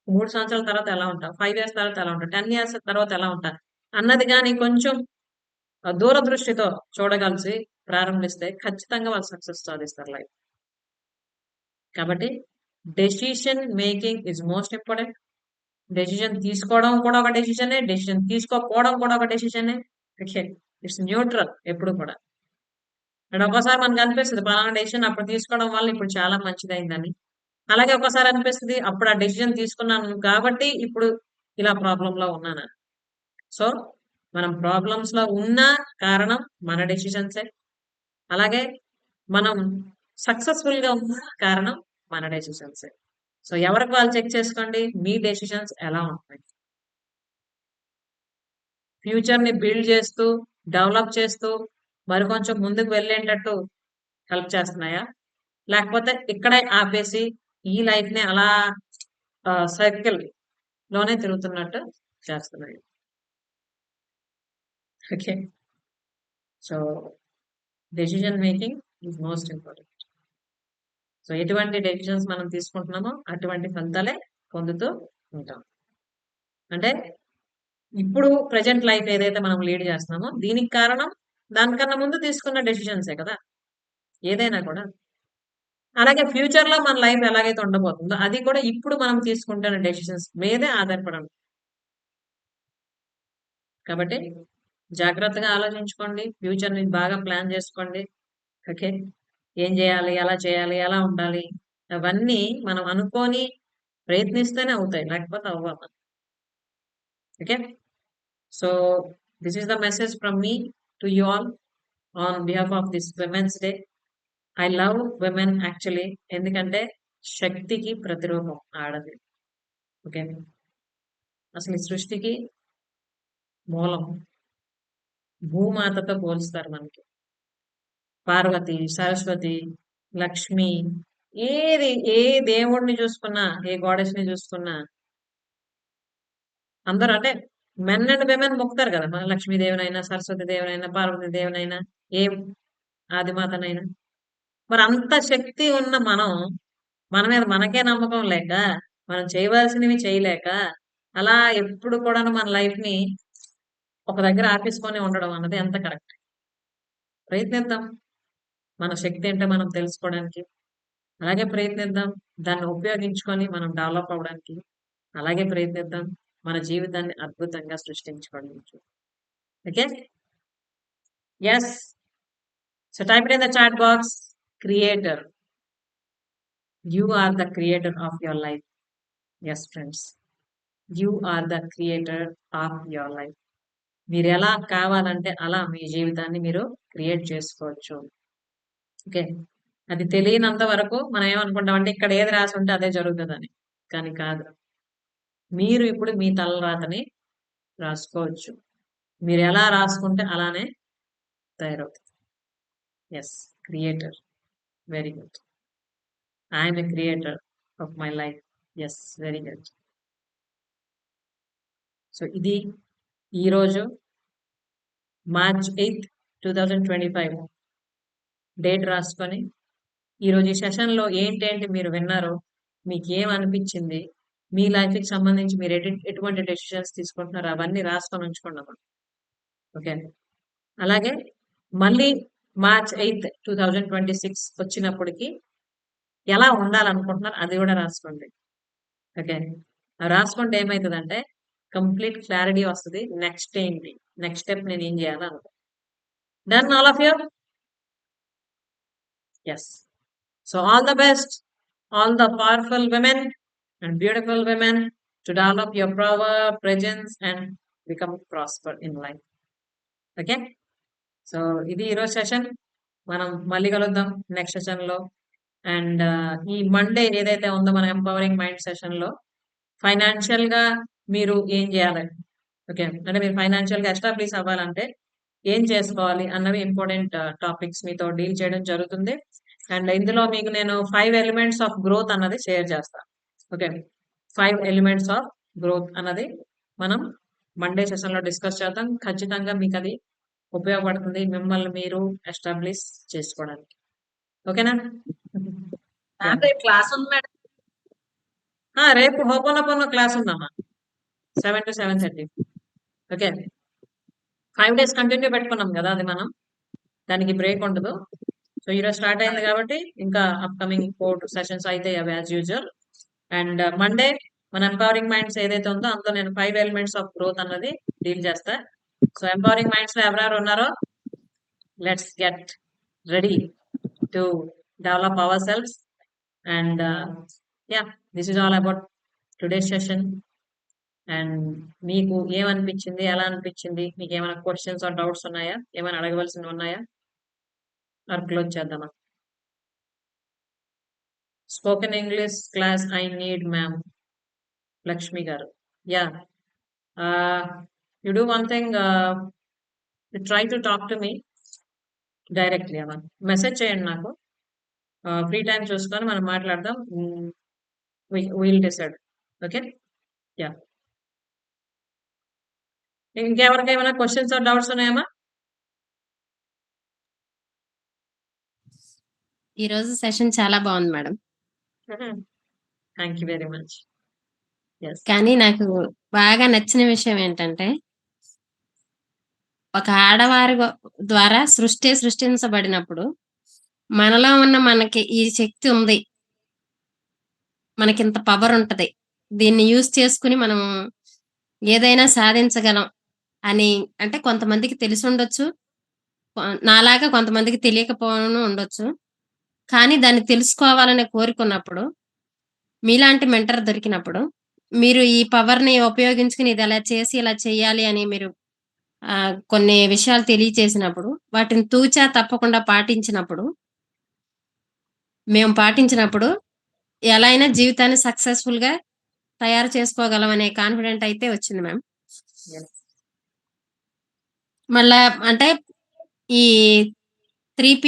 3 సంవత్సరాల తర్వాత ఎలా ఉంటా? 5 ఇయర్స్ తర్వాత ఎలా ఉంటా? 10 ఇయర్స్ తర్వాత ఎలా ఉంటా? అన్నది గాని కొంచెం దూరదృష్టితో చూడగలిసి ప్రారంభిస్తే ఖచ్చితంగా వాళ్ళు సక్సెస్ సాధిస్తారు లైఫ్. కాబట్టి decision making is most important. Decision తీసుకోవడం కూడా ఒక డెసిషనే. డెసిషన్ తీసుకోకపోవడం కూడా ఒక డెసిషనే. ఓకే. ఇట్స్ న్యూట్రల్ ఎప్పుడు కూడా. అండ్ ఒక్కోసారి మనకనిపిస్తది పలానా డెసిషన్ అప్పుడు తీసుకోవడం వల్ల ఇప్పుడు చాలా మంచిదయిందని. అలాగే ఒక్కోసారి అనిపిస్తది అప్పుడు ఆ డెసిషన్ తీసుకున్నాను కాబట్టి ఇప్పుడు ఇలా ప్రాబ్లమ్‌లో ఉన్నానని. సో, మనం ప్రాబ్లమ్స్‌లో ఉన్న కారణం మన డెసిషన్సే. అలాగే మనం సక్సెస్‌ఫుల్‌గా ఉన్న కారణం మన డెసిషన్సే. సో, ఎవరికి వాళ్ళు చెక్ చేసుకోండి. మీ డెసిషన్స్ ఎలా ఉంటున్నాయి? ఫ్యూచర్‌ని బిల్డ్ చేస్తూ, డెవలప్ చేస్తూ, మరి కొంచెం ముందుకు వెళ్ళేటట్టు హెల్ప్ చేస్తున్నాయా? లేకపోతే ఇక్కడే ఆపేసి ఈ లైఫ్‌ని అలా సర్కిల్ లోనే తిరుగుతున్నట్టు చేస్తున్నాయి. Okay. So, decision making is most important. So, ఎటువంటి డెసిషన్స్ మనం తీసుకుంటున్నామో అటువంటి ఫలితాలే పొందుతూ ఉంటాం. అంటే ఇప్పుడు ప్రెజెంట్ లైఫ్ ఏదైతే మనం లీడ్ చేస్తున్నామో దీనికి కారణం దానికన్నా ముందు తీసుకున్న డెసిషన్సే కదా! ఏదైనా కూడా. అలాగే ఫ్యూచర్‌లో మన లైఫ్ ఎలాగైతే ఉండబోతుందో అది కూడా ఇప్పుడు మనం తీసుకుంటున్న డెసిషన్స్ మీదే ఆధారపడి ఉంటుంది. కాబట్టి జాగ్రత్తగా ఆలోచించుకోండి. ఫ్యూచర్‌ని బాగా ప్లాన్ చేసుకోండి. ఓకే. ఏం జేయాలి? ఎలా చేయాలి? ఎలా ఉండాలి? అవన్నీ మనం అనుకోని ప్రయత్నిస్తేనే అవుతాయి. లేకపోతే అవ్వవు. Okay. So, this is the message from me to you all on behalf of this women's day. I love women actually. ఎందుకంటే శక్తికి ప్రతిరూపం ఆడది. ఓకే. అసలు ఈ సృష్టికి మూలం భూమాతతో పోలుస్తారు మనకి. పార్వతి, సరస్వతి, లక్ష్మి ఏ దేవుడిని చూసుకున్నా, ఏ గాడెస్‌ని చూసుకున్నా అందరూ అంటే మెన్ అండ్ విమెన్ మొక్కుతారు కదా! మన లక్ష్మీదేవినైనా, సరస్వతి దేవినైనా, పార్వతీ దేవినైనా, ఏ ఆదిమాతనైనా. మరి అంత శక్తి ఉన్న మనం, మన మీద మనకే నమ్మకం లేక, మనం చేయవలసినవి చేయలేక, అలా ఎప్పుడు కూడాను మన లైఫ్‌ని ఒక దగ్గర ఆపేసుకొని ఉండడం అన్నది ఎంత కరెక్ట్? ప్రయత్నిద్దాం. మన శక్తి ఏంటో మనం తెలుసుకోవడానికి. అలాగే ప్రయత్నిద్దాం. దాన్ని ఉపయోగించుకొని మనం డెవలప్ అవ్వడానికి. అలాగే ప్రయత్నిద్దాం. మన జీవితాన్ని అద్భుతంగా సృష్టించుకోవడానికి. Okay. Yes. So type it in the chat box. Creator. You are the creator of your life. Yes, friends. You are the creator of your life. మీరు ఎలా కావాలంటే అలా మీ జీవితాన్ని మీరు క్రియేట్ చేసుకోవచ్చు. ఓకే. అది తెలియనంత వరకు మనం ఏమనుకుంటామంటే ఇక్కడ ఏది రాసి ఉంటే అదే జరుగుతదని. కానీ కాదు. మీరు ఇప్పుడు మీ తలరాతని రాసుకోవచ్చు. మీరు ఎలా రాసుకుంటే అలానే తయారవుతుంది. Yes. Creator. Very good. I am a creator of my life. Yes. Very good. So ఇది ఈరోజు మార్చ్ 8, 2025 డేట్ రాసుకొని ఈరోజు ఈ సెషన్లో ఏంటేంటి మీరు విన్నారో, మీకు ఏమనిపించింది, మీ లైఫ్కి సంబంధించి మీరు ఎటువంటి డెసిషన్స్ తీసుకుంటున్నారో అవన్నీ రాసుకొని ఉంచుకున్నాము. ఓకే, అలాగే మళ్ళీ మార్చ్ 8, 2026 వచ్చినప్పటికి ఎలా ఉండాలనుకుంటున్నారు అది కూడా రాసుకోండి. ఓకే, రాసుకుంటే ఏమవుతుందంటే కంప్లీట్ క్లారిటీ వస్తుంది. నెక్స్ట్ ఏంటి, నెక్స్ట్ స్టెప్ నేను ఏం చేయాలి అనుకో. Done all of you? Yes. So all the best, all the powerful women and beautiful women to develop your power, presence and become prosper in life. Okay? So ఇది ఈరోజు session. మనం మళ్ళీ కలుద్దాం next సెషన్లో. అండ్ ఈ Monday ఏదైతే ఉందో మన ఎంపవరింగ్ మైండ్ సెషన్లో ఫైనాన్షియల్గా మీరు ఏం చేయాలి, ఓకే, అంటే మీరు ఫైనాన్షియల్గా ఎస్టాబ్లిష్ అవ్వాలంటే ఏం చేసుకోవాలి అన్నవి ఇంపార్టెంట్ టాపిక్స్ మీతో డీల్ చేయడం జరుగుతుంది. అండ్ ఇందులో మీకు నేను 5 ఎలిమెంట్స్ ఆఫ్ గ్రోత్ అన్నది షేర్ చేస్తాను. ఓకే, 5 ఎలిమెంట్స్ ఆఫ్ గ్రోత్ అన్నది మనం మండే సెషన్లో డిస్కస్ చేద్దాం. ఖచ్చితంగా మీకు అది ఉపయోగపడుతుంది మిమ్మల్ని మీరు ఎస్టాబ్లిష్ చేసుకోవడానికి. ఓకేనా? రేపు క్లాస్ ఉంది మేడం. రేపు హోపోనోపోనో క్లాస్ ఉందమ్మా 7 to 7:30. ఓకే, 5 days కంటిన్యూ పెట్టుకున్నాం కదా, అది మనం దానికి బ్రేక్ ఉండదు. సో ఈరోజు స్టార్ట్ అయింది కాబట్టి ఇంకా అప్కమింగ్ 4 సెషన్స్ అయితే అవి యాజ్ యూజువల్. అండ్ మండే మన ఎంపవరింగ్ మైండ్స్ ఏదైతే ఉందో అందులో నేను 5 ఎలిమెంట్స్ ఆఫ్ గ్రోత్ అన్నది డీల్ చేస్తా. సో ఎంపవరింగ్ మైండ్స్ లో ఎవరెవరు ఉన్నారో let's get ready to develop our selves. And yeah, this is all about today's session. And మీకు ఏమనిపించింది, ఎలా అనిపించింది, మీకు ఏమైనా క్వశ్చన్స్ ఆర్ డౌట్స్ ఉన్నాయా, ఏమైనా అడగవలసినవి ఉన్నాయా, ఆర్ క్లోజ్ చేద్దామా? Spoken English class I need ma'am Lakshmi garu. Yeah, you do one thing, try to talk to me directly. అమ్మా మెసేజ్ చేయండి నాకు, ఫ్రీ టైం చూసుకొని మనం మాట్లాడదాం. Will decide. Okay, yeah. ఇంకెవరికి ఏమైనా క్వశ్చన్స్ ఆర్ డౌట్స్ ఉన్నాయమ్మా? ఈ రోజు సెషన్ చాలా బాగుంది madam. Thank you very much. Yes. కానీ నాకు బాగా నచ్చిన విషయం ఏంటంటే ఒక ఆడవారి ద్వారా సృష్టించబడినప్పుడు మనలో ఉన్న మనకి ఈ శక్తి ఉంది, మనకింత పవర్ ఉంటది, దీన్ని యూజ్ చేసుకుని మనం ఏదైనా సాధించగలం అని. అంటే కొంతమందికి తెలిసి ఉండొచ్చు, నాలాగా కొంతమందికి తెలియకపోవడం ఉండొచ్చు. కానీ దాన్ని తెలుసుకోవాలని కోరుకున్నప్పుడు, మీలాంటి మెంటర్ దొరికినప్పుడు, మీరు ఈ పవర్ని ఉపయోగించుకుని ఇది ఎలా చేసి ఇలా చేయాలి అని మీరు కొన్ని విషయాలు తెలియచేసినప్పుడు, వాటిని తూచా తప్పకుండా పాటించినప్పుడు ఎలా అయినా జీవితాన్ని సక్సెస్ఫుల్ గా తయారు చేసుకోగలం అనే కాన్ఫిడెంట్ అయితే వచ్చింది మ్యామ్. మళ్ళా అంటే ఈ 3P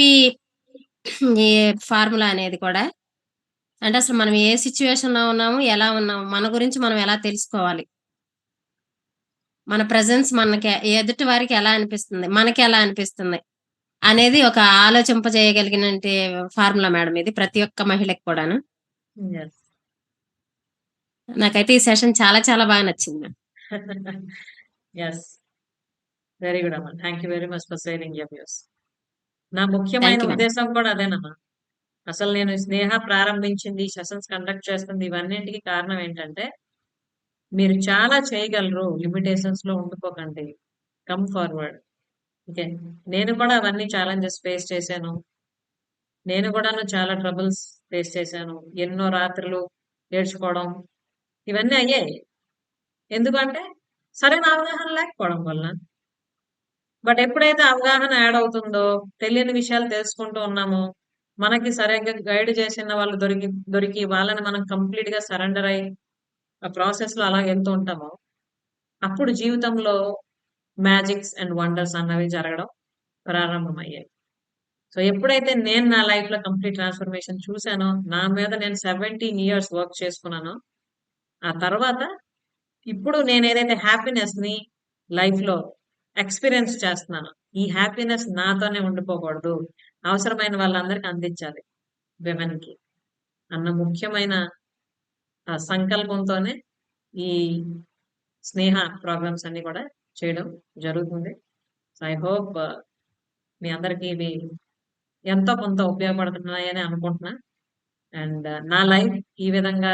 ఈ ఫార్ములా అనేది కూడా, అంటే అసలు మనం ఏ సిచ్యువేషన్ లో ఉన్నాము, ఎలా ఉన్నాము, మన గురించి మనం ఎలా తెలుసుకోవాలి, మన ప్రెజెన్స్ మనకి ఎదుటి వారికి ఎలా అనిపిస్తుంది, మనకి ఎలా అనిపిస్తుంది అనేది ఒక ఆలోచింపజేయగలిగిన ఫార్ములా మేడం ఇది, ప్రతి ఒక్క మహిళకి కూడాను. నాకైతే ఈ సెషన్ చాలా చాలా బాగా నచ్చింది. ఎస్, వెరీ గుడ్ అమ్మా. Thank you very much for sharing your views. నా ముఖ్యమైన ఉద్దేశం కూడా అదేనమ్మా. అసలు నేను స్నేహ ప్రారంభించింది, సెషన్స్ కండక్ట్ చేస్తుంది, ఇవన్నింటికి కారణం ఏంటంటే మీరు చాలా చేయగలరు, లిమిటేషన్స్ లో ఉండిపోకండి, కమ్ ఫార్వర్డ్. ఓకే, నేను కూడా అవన్నీ ఛాలెంజెస్ ఫేస్ చేశాను, నేను కూడా చాలా ట్రబుల్స్ ఫేస్ చేశాను, ఎన్నో రాత్రులు ఏడ్చుకోవడం ఇవన్నీ అయ్యాయి. ఎందుకంటే సరైన అవగాహన లేకపోవడం వల్ల. బట్ ఎప్పుడైతే అవగాహన యాడ్ అవుతుందో, తెలియని విషయాలు తెలుసుకుంటూ ఉన్నామో, మనకి సరిగ్గా గైడ్ చేసిన వాళ్ళు దొరికి వాళ్ళని మనం కంప్లీట్ గా సరెండర్ అయ్యి ఆ ప్రాసెస్ లో అలా వెళ్తూ ఉంటామో, అప్పుడు జీవితంలో మ్యాజిక్స్ అండ్ వండర్స్ అన్నవి జరగడం ప్రారంభమయ్యాయి. సో ఎప్పుడైతే నేను నా లైఫ్ లో కంప్లీట్ ట్రాన్స్ఫర్మేషన్ చూశానో, నా మీద నేను 17 years వర్క్ చేసుకున్నానో, ఆ తర్వాత ఇప్పుడు నేను ఏదైతే హ్యాపీనెస్ ని లైఫ్లో ఎక్స్పీరియన్స్ చేస్తున్నాను. ఈ హ్యాపీనెస్ నాతోనే ఉండిపోకూడదు, అవసరమైన వాళ్ళందరికీ అందించాలి విమెన్కి అన్న ముఖ్యమైన సంకల్పంతోనే ఈ స్నేహ ప్రోగ్రామ్స్ అన్ని కూడా చేయడం జరుగుతుంది. సో ఐ హోప్ మీ అందరికీ ఇవి ఎంతో కొంత ఉపయోగపడుతున్నాయని అనుకుంటున్నా. అండ్ నా లైఫ్ ఈ విధంగా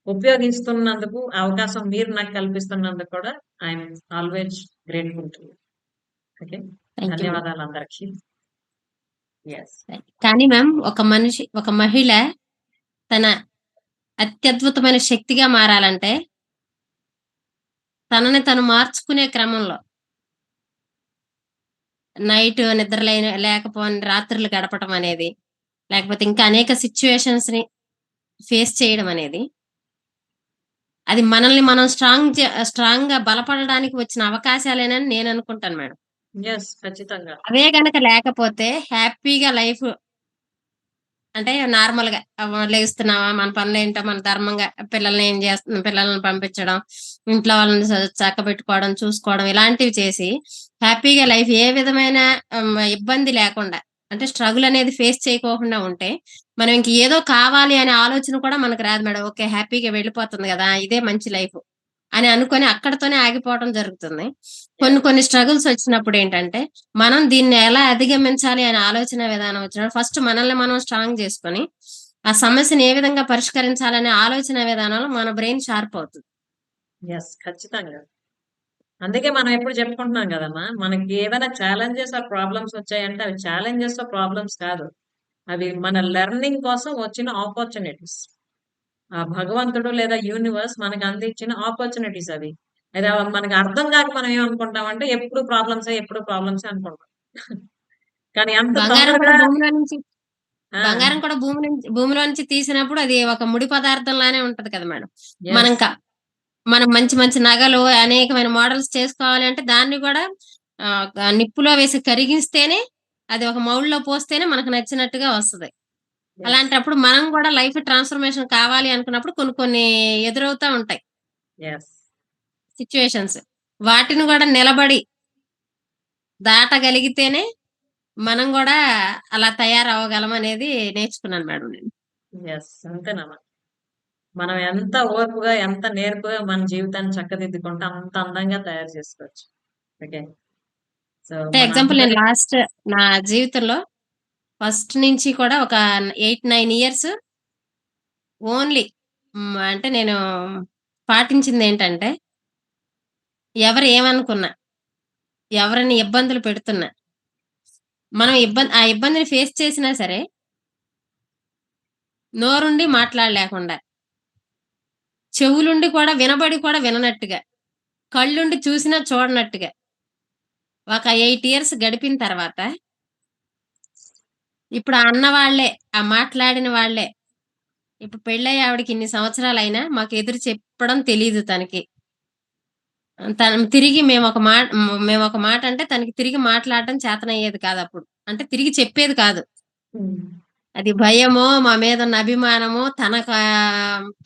ఉపయోగిస్తున్నందుకు అవకాశం మీరు నాకు కల్పిస్తున్నందుకు కూడా I'm always grateful to. Okay, thank you. ధన్యవాదాలు అందరికి. ఎస్, కానీ మ్యామ్ ఒక మహిళ తన అత్యద్భుతమైన శక్తిగా మారాలంటే తనని తను మార్చుకునే క్రమంలో నైట్ నిద్ర లేకపోని రాత్రులు గడపటం అనేది, లేకపోతే ఇంకా అనేక సిచ్యువేషన్స్ ని ఫేస్ చేయడం అనేది, అది మనల్ని మనం స్ట్రాంగ్ గా బలపడడానికి వచ్చిన అవకాశాలేనని నేను అనుకుంటాను మేడం. ఎస్, ఖచ్చితంగా. అవే గనక లేకపోతే హ్యాపీగా లైఫ్ అంటే నార్మల్ గా లేస్తున్నావా, మన పనులు ఏంటో మన ధర్మంగా పిల్లల్ని ఏం చేస్తున్నాం, పిల్లల్ని పంపించడం, ఇంట్లో వాళ్ళని చక్కబెట్టుకోవడం, చూసుకోవడం, ఇలాంటివి చేసి హ్యాపీగా లైఫ్ ఏ విధమైన ఇబ్బంది లేకుండా, అంటే స్ట్రగుల్ అనేది ఫేస్ చేయకోకుండా ఉంటే మనం ఇంక ఏదో కావాలి అనే ఆలోచన కూడా మనకు రాదు మేడం. ఓకే, హ్యాపీగా వెళ్ళిపోతుంది కదా, ఇదే మంచి లైఫ్ అని అనుకొని అక్కడతోనే ఆగిపోవడం జరుగుతుంది. కొన్ని స్ట్రగుల్స్ వచ్చినప్పుడు ఏంటంటే మనం దీన్ని ఎలా అధిగమించాలి అనే ఆలోచన విధానం వచ్చినప్పుడు ఫస్ట్ మనల్ని మనం స్ట్రాంగ్ చేసుకొని ఆ సమస్యను ఏ విధంగా పరిష్కరించాలనే ఆలోచన విధానంలో మన బ్రెయిన్ షార్ప్ అవుతుంది. ఎస్, ఖచ్చితంగా. అందుకే మనం ఎప్పుడు చెప్పుకుంటున్నాం కదమ్మా, మనకి ఏదైనా ఛాలెంజెస్ ఆర్ ప్రాబ్లమ్స్ వచ్చాయంటే అవి ఛాలెంజెస్ ప్రాబ్లమ్స్ కాదు, అవి మన లెర్నింగ్ కోసం వచ్చిన ఆపర్చునిటీస్. ఆ భగవంతుడు లేదా యూనివర్స్ మనకు అందించిన ఆపర్చునిటీస్ అవి. అది మనకి అర్థం కాక మనం ఏమనుకుంటామంటే ఎప్పుడు ప్రాబ్లమ్స్ అనుకుంటాం. కానీ అంత బంగారం కూడా తొందరగా భూమిలో నుంచి ఆ, బంగారం కూడా భూమిలో నుంచి తీసినప్పుడు అది ఒక ముడి పదార్థం లానే ఉంటది కదా మేడం. yes, మనం మంచి మంచి నగలు అనేకమైన మోడల్స్ చేసుకోవాలి అంటే దాన్ని కూడా నిప్పులో వేసి కరిగిస్తేనే, అది ఒక మౌల్డ్లో పోస్తేనే మనకు నచ్చినట్టుగా వస్తుంది. yes, అలాంటప్పుడు మనం కూడా లైఫ్ ట్రాన్స్ఫర్మేషన్ కావాలి అనుకున్నప్పుడు కొన్ని ఎదురవుతా ఉంటాయి yes, సిచ్యువేషన్స్. వాటిని కూడా నిలబడి దాటగలిగితేనే మనం కూడా అలా తయారవ్వగలం అనేది నేర్చుకున్నాను మేడం నేను. yes, అంతేనమ్మా. మనం ఎంత ఓర్పుగా ఎంత నేర్పుగా మన జీవితాన్ని చక్కదిద్దుకుంటే అంత అందంగా తయారు చేసుకోవచ్చు. ఓకే, సో అంటే మన ఎగ్జాంపుల్ నేను అందరి లాస్ట్ నా జీవితంలో ఫస్ట్ నుంచి కూడా ఒక 8-9 ఇయర్స్ ఓన్లీ అంటే నేను పాటించింది ఏంటంటే, ఎవరు ఏమనుకున్నా, ఎవరిని ఇబ్బందులు పెడుతున్నా, మనం ఆ ఇబ్బందిని ఫేస్ చేసినా సరే నోరుండి మాట్లాడలేకుండా, చెవులుండి కూడా వినబడి కూడా విననట్టుగా, కళ్ళుండి చూసినా చూడనట్టుగా ఒక 8 ఇయర్స్ గడిపిన తర్వాత ఇప్పుడు ఆ అన్న వాళ్ళే, ఆ మాట్లాడిన వాళ్ళే, ఇప్పుడు పెళ్ళయ్యి ఆవిడకి ఇన్ని సంవత్సరాలైనా మాకు ఎదురు చెప్పడం తెలీదు తనకి. తను తిరిగి మేము ఒక మాట అంటే తనకి తిరిగి మాట్లాడటం చేతనయ్యేది కాదు అప్పుడు. అంటే తిరిగి చెప్పేది కాదు. అది భయమో, మా మీద ఉన్న అభిమానమో, తన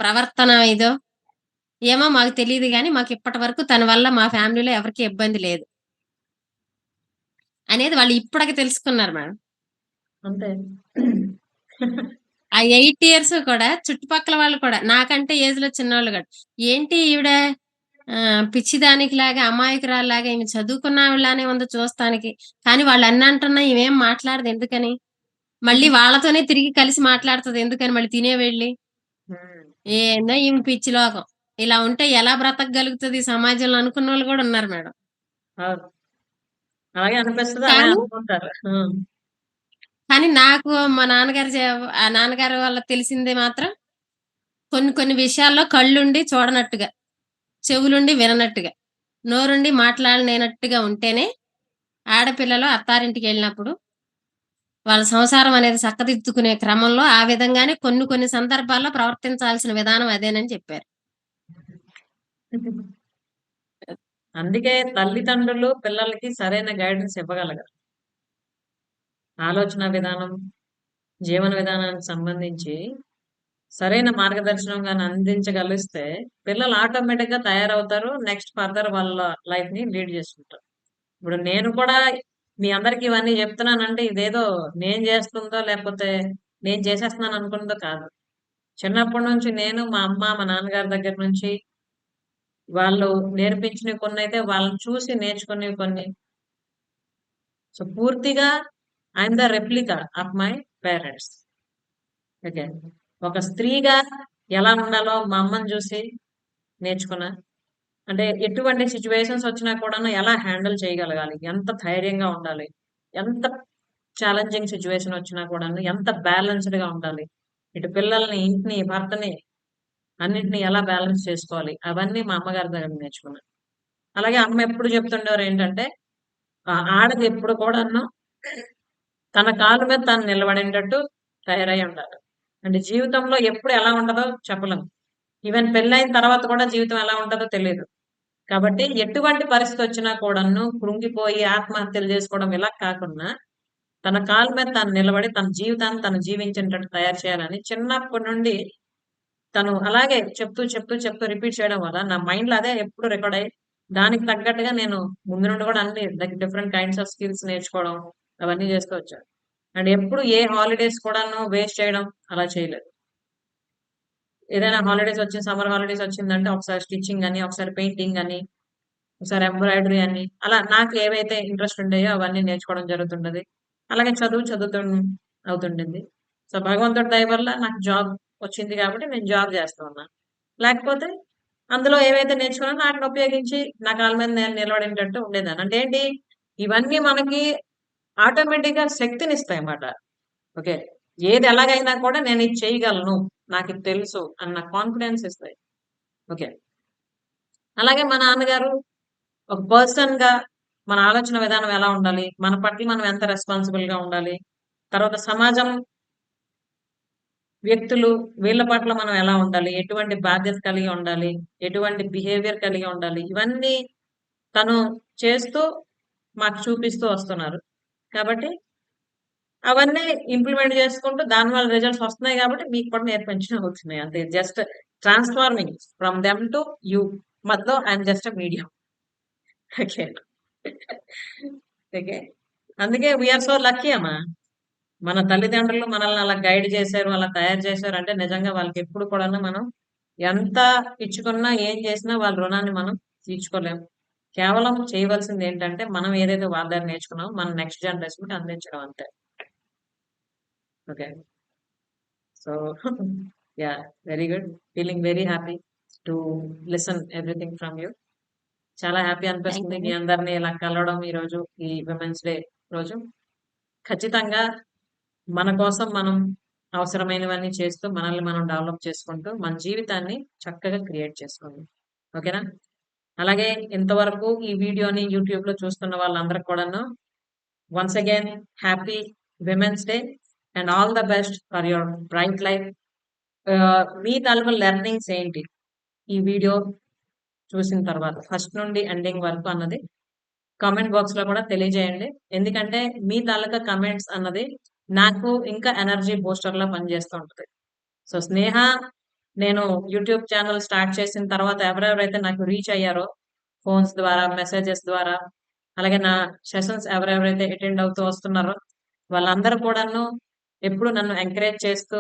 ప్రవర్తన ఇదో ఏమో మాకు తెలియదు గానీ మాకు ఇప్పటి వరకు తన వల్ల మా ఫ్యామిలీలో ఎవరికీ ఇబ్బంది లేదు అనేది వాళ్ళు ఇప్పటికి తెలుసుకున్నారు మేడం. అంతే. ఆ 8 ఇయర్స్ కూడా చుట్టుపక్కల వాళ్ళు కూడా నాకంటే ఏజ్ లో చిన్నవాళ్ళు కూడా ఏంటి ఈవిడ పిచ్చిదానికి లాగా అమాయకురాల్లాగా ఈమె చదువుకున్న వాళ్ళనే ఉంది చూస్తానికి, కానీ వాళ్ళు అన్ని అంటున్నా ఇవేం మాట్లాడదు ఎందుకని, మళ్ళీ వాళ్ళతోనే తిరిగి కలిసి మాట్లాడుతుంది ఎందుకని, మళ్ళీ తినే వెళ్ళి ఏందో ఈమె పిచ్చి లోకం, ఇలా ఉంటే ఎలా బ్రతకగలుగుతుంది సమాజంలో అనుకున్న వాళ్ళు కూడా ఉన్నారు మేడం. అవును, అలాగే అనిపిస్తుంది, అలాగే కానీ అనుకుంటారు. కానీ నాకు మా ఆ నాన్నగారు వల్ల తెలిసిందే మాత్రం కొన్ని విషయాల్లో కళ్ళుండి చూడనట్టుగా, చెవులుండి విననట్టుగా, నోరుండి మాట్లాడలేనట్టుగా ఉంటేనే ఆడపిల్లలు అత్తారింటికి వెళ్ళినప్పుడు వాళ్ళ సంసారం అనేది చక్కదిద్దుకునే క్రమంలో ఆ విధంగానే కొన్ని సందర్భాల్లో ప్రవర్తించాల్సిన విధానం అదేనని చెప్పారు. అందుకే తల్లిదండ్రులు పిల్లలకి సరైన గైడెన్స్ ఇవ్వగలగాలి. ఆలోచన విధానం, జీవన విధానానికి సంబంధించి సరైన మార్గదర్శనం గాని అందించగలిస్తే పిల్లలు ఆటోమేటిక్ గా తయారవుతారు. నెక్స్ట్ ఫర్దర్ వాళ్ళ లైఫ్ ని లీడ్ చేసుకుంటారు. ఇప్పుడు నేను కూడా మీ అందరికి ఇవన్నీ చెప్తున్నానంటే ఇదేదో నేను చేస్తుందో లేకపోతే నేను చేసేస్తున్నాను అనుకున్నదో కాదు. చిన్నప్పటి నుంచి నేను మా అమ్మ మా నాన్నగారి దగ్గర నుంచి వాళ్ళు నేర్పించినవి కొన్ని అయితే వాళ్ళని చూసి నేర్చుకునేవి కొన్ని. సో పూర్తిగా I'm the replica of my parents. Okay. ఒక స్త్రీగా ఎలా ఉండాలో మా అమ్మని చూసి నేర్చుకున్నా. అంటే ఎటువంటి సిచ్యువేషన్స్ వచ్చినా కూడా ఎలా హ్యాండిల్ చేయగలగాలి, ఎంత ధైర్యంగా ఉండాలి, ఎంత ఛాలెంజింగ్ సిచ్యువేషన్ వచ్చినా కూడా ఎంత బ్యాలెన్స్డ్ గా ఉండాలి, ఇటు పిల్లల్ని ఇంటిని భర్తని అన్నిటిని ఎలా బ్యాలెన్స్ చేసుకోవాలి, అవన్నీ మా అమ్మగారి దగ్గర నేర్చుకున్నాను. అలాగే అమ్మ ఎప్పుడు చెప్తుండేవారు ఏంటంటే ఆడది ఎప్పుడు కూడా తన కాళ్ళ మీద తను నిలబడేటట్టు తయారై ఉండాలి. అంటే జీవితంలో ఎప్పుడు ఎలా ఉండదో చెప్పలేం. ఈవెన్ పెళ్ళైన తర్వాత కూడా జీవితం ఎలా ఉంటుందో తెలియదు. కాబట్టి ఎటువంటి పరిస్థితి వచ్చినా కూడాను కృంగిపోయి ఆత్మహత్యలు చేసుకోవడం ఇలా కాకుండా తన కాళ్ళ మీద తను నిలబడి తన జీవితాన్ని తను జీవించేటట్టు తయారు చేయాలని చిన్నప్పటి నుండి తను అలాగే చెప్తూ చెప్తూ చెప్తూ రిపీట్ చేయడం వల్ల నా మైండ్ లో అదే ఎప్పుడు రికార్డ్ అయ్యి దానికి తగ్గట్టుగా నేను ముందు నుండి కూడా అన్ని డిఫరెంట్ కైండ్స్ ఆఫ్ స్కిల్స్ నేర్చుకోవడం అవన్నీ చేస్తూ వచ్చాను. అండ్ ఎప్పుడు ఏ హాలిడేస్ కూడాను వేస్ట్ చేయడం అలా చేయలేదు. ఏదైనా హాలిడేస్ వచ్చింది, సమ్మర్ హాలిడేస్ వచ్చిందంటే ఒకసారి స్టిచ్చింగ్ అని, ఒకసారి పెయింటింగ్ అని, ఒకసారి ఎంబ్రాయిడరీ అని, అలా నాకు ఏవైతే ఇంట్రెస్ట్ ఉండేయో అవన్నీ నేర్చుకోవడం జరుగుతుండేది. అలాగే చదువుతూ అవుతుండింది. సో భగవంతుడి దయ వల్ల నాకు జాబ్ వచ్చింది కాబట్టి నేను జాబ్ చేస్తూ ఉన్నాను. లేకపోతే అందులో ఏవైతే నేర్చుకున్నానో వాటిని ఉపయోగించి నా కాళ్ళ మీద నేను నిలబడేటట్టు ఉండేదాన్ని. అంటే ఏంటి, ఇవన్నీ మనకి ఆటోమేటిక్ గా శక్తినిస్తాయి అన్నమాట. ఓకే. ఏది ఎలాగైనా కూడా నేను ఇది చేయగలను, నాకు ఇది తెలుసు అన్న కాన్ఫిడెన్స్ ఇస్తాయి. ఓకే. అలాగే మా నాన్నగారు ఒక పర్సన్ గా మన ఆలోచన విధానం ఎలా ఉండాలి, మన పట్ల మనం ఎంత రెస్పాన్సిబుల్ గా ఉండాలి, తర్వాత సమాజం, వ్యక్తులు వీళ్ళ పట్ల మనం ఎలా ఉండాలి, ఎటువంటి బాధ్యత కలిగి ఉండాలి, ఎటువంటి బిహేవియర్ కలిగి ఉండాలి, ఇవన్నీ తను చేస్తూ మాకు చూపిస్తూ వస్తున్నారు. కాబట్టి అవన్నీ ఇంప్లిమెంట్ చేసుకుంటూ దానివల్ల రిజల్ట్స్ వస్తున్నాయి కాబట్టి మీకు కూడా నేర్పించడం వచ్చినాయి. అంతే. Just transforming from them to you. మధ్యలో I'm just medium. Okay. Okay. అందుకే వీఆర్ సో లక్కీ అమ్మా. మన తల్లిదండ్రులు మనల్ని అలా గైడ్ చేశారు, అలా తయారు చేశారు అంటే నిజంగా వాళ్ళకి ఎప్పుడు కూడా మనం ఎంత ఇచ్చుకున్నా ఏం చేసినా వాళ్ళ రుణాన్ని మనం తీర్చుకోలేము. కేవలం చేయవలసింది ఏంటంటే మనం ఏదైతే వాళ్ళ దగ్గర నేర్చుకున్నామో మన నెక్స్ట్ జనరేషన్ కి అందించడం అంతే. Okay. So yeah, very good. Feeling very happy to listen everything from you. చాలా హ్యాపీ అనిపిస్తుంది మీ అందరినీ ఇలా కలవడం ఈ రోజు, ఈ విమెన్స్ డే రోజు. ఖచ్చితంగా మన కోసం మనం అవసరమైనవన్నీ చేస్తూ మనల్ని మనం డెవలప్ చేసుకుంటూ మన జీవితాన్ని చక్కగా క్రియేట్ చేసుకోండి. ఓకేనా? అలాగే ఇంతవరకు ఈ వీడియోని యూట్యూబ్ లో చూస్తున్న వాళ్ళందరికీ కూడాను once again happy women's day and all the best for your bright life. మీ తాలూకు లెర్నింగ్స్ ఏంటి ఈ వీడియో చూసిన తర్వాత ఫస్ట్ నుండి ఎండింగ్ వరకు అన్నది కామెంట్ బాక్స్ లో కూడా తెలియజేయండి. ఎందుకంటే మీ తాలూకా కమెంట్స్ అన్నది నాకు ఇంకా ఎనర్జీ బూస్టర్ లా పనిచేస్తూ ఉంటుంది. సో స్నేహ నేను యూట్యూబ్ ఛానల్ స్టార్ట్ చేసిన తర్వాత ఎవరెవరైతే నాకు రీచ్ అయ్యారో ఫోన్స్ ద్వారా, మెసేజెస్ ద్వారా, అలాగే నా సెషన్స్ ఎవరెవరైతే అటెండ్ అవుతూ వస్తున్నారో వాళ్ళందరూ కూడాను ఎప్పుడు నన్ను ఎంకరేజ్ చేస్తూ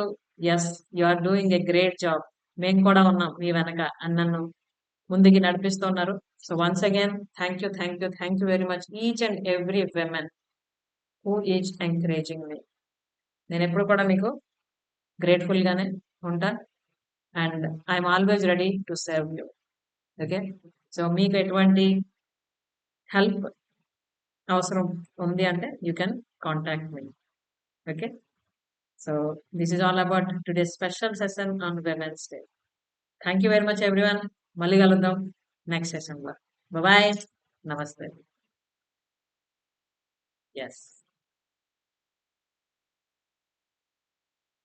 yes you are doing a great job, మేము కూడా ఉన్నాం మీ వెనక అని నన్ను ముందుకి నడిపిస్తున్నారు. So once again thank you very much each and every women who is encouraging me. నేను ఎప్పుడు కూడా మీకు గ్రేట్ఫుల్ గానే ఉంటా and I'm always ready to serve you. Okay. So మీకు ఎటువంటి హెల్ప్ అవసరం ఉంది అంటే you can contact me. Okay. So this is all about today special session on women's day. Thank you very much everyone. మళ్ళీ కలుద్దాం next session లో. Bye. నమస్తే. Yes.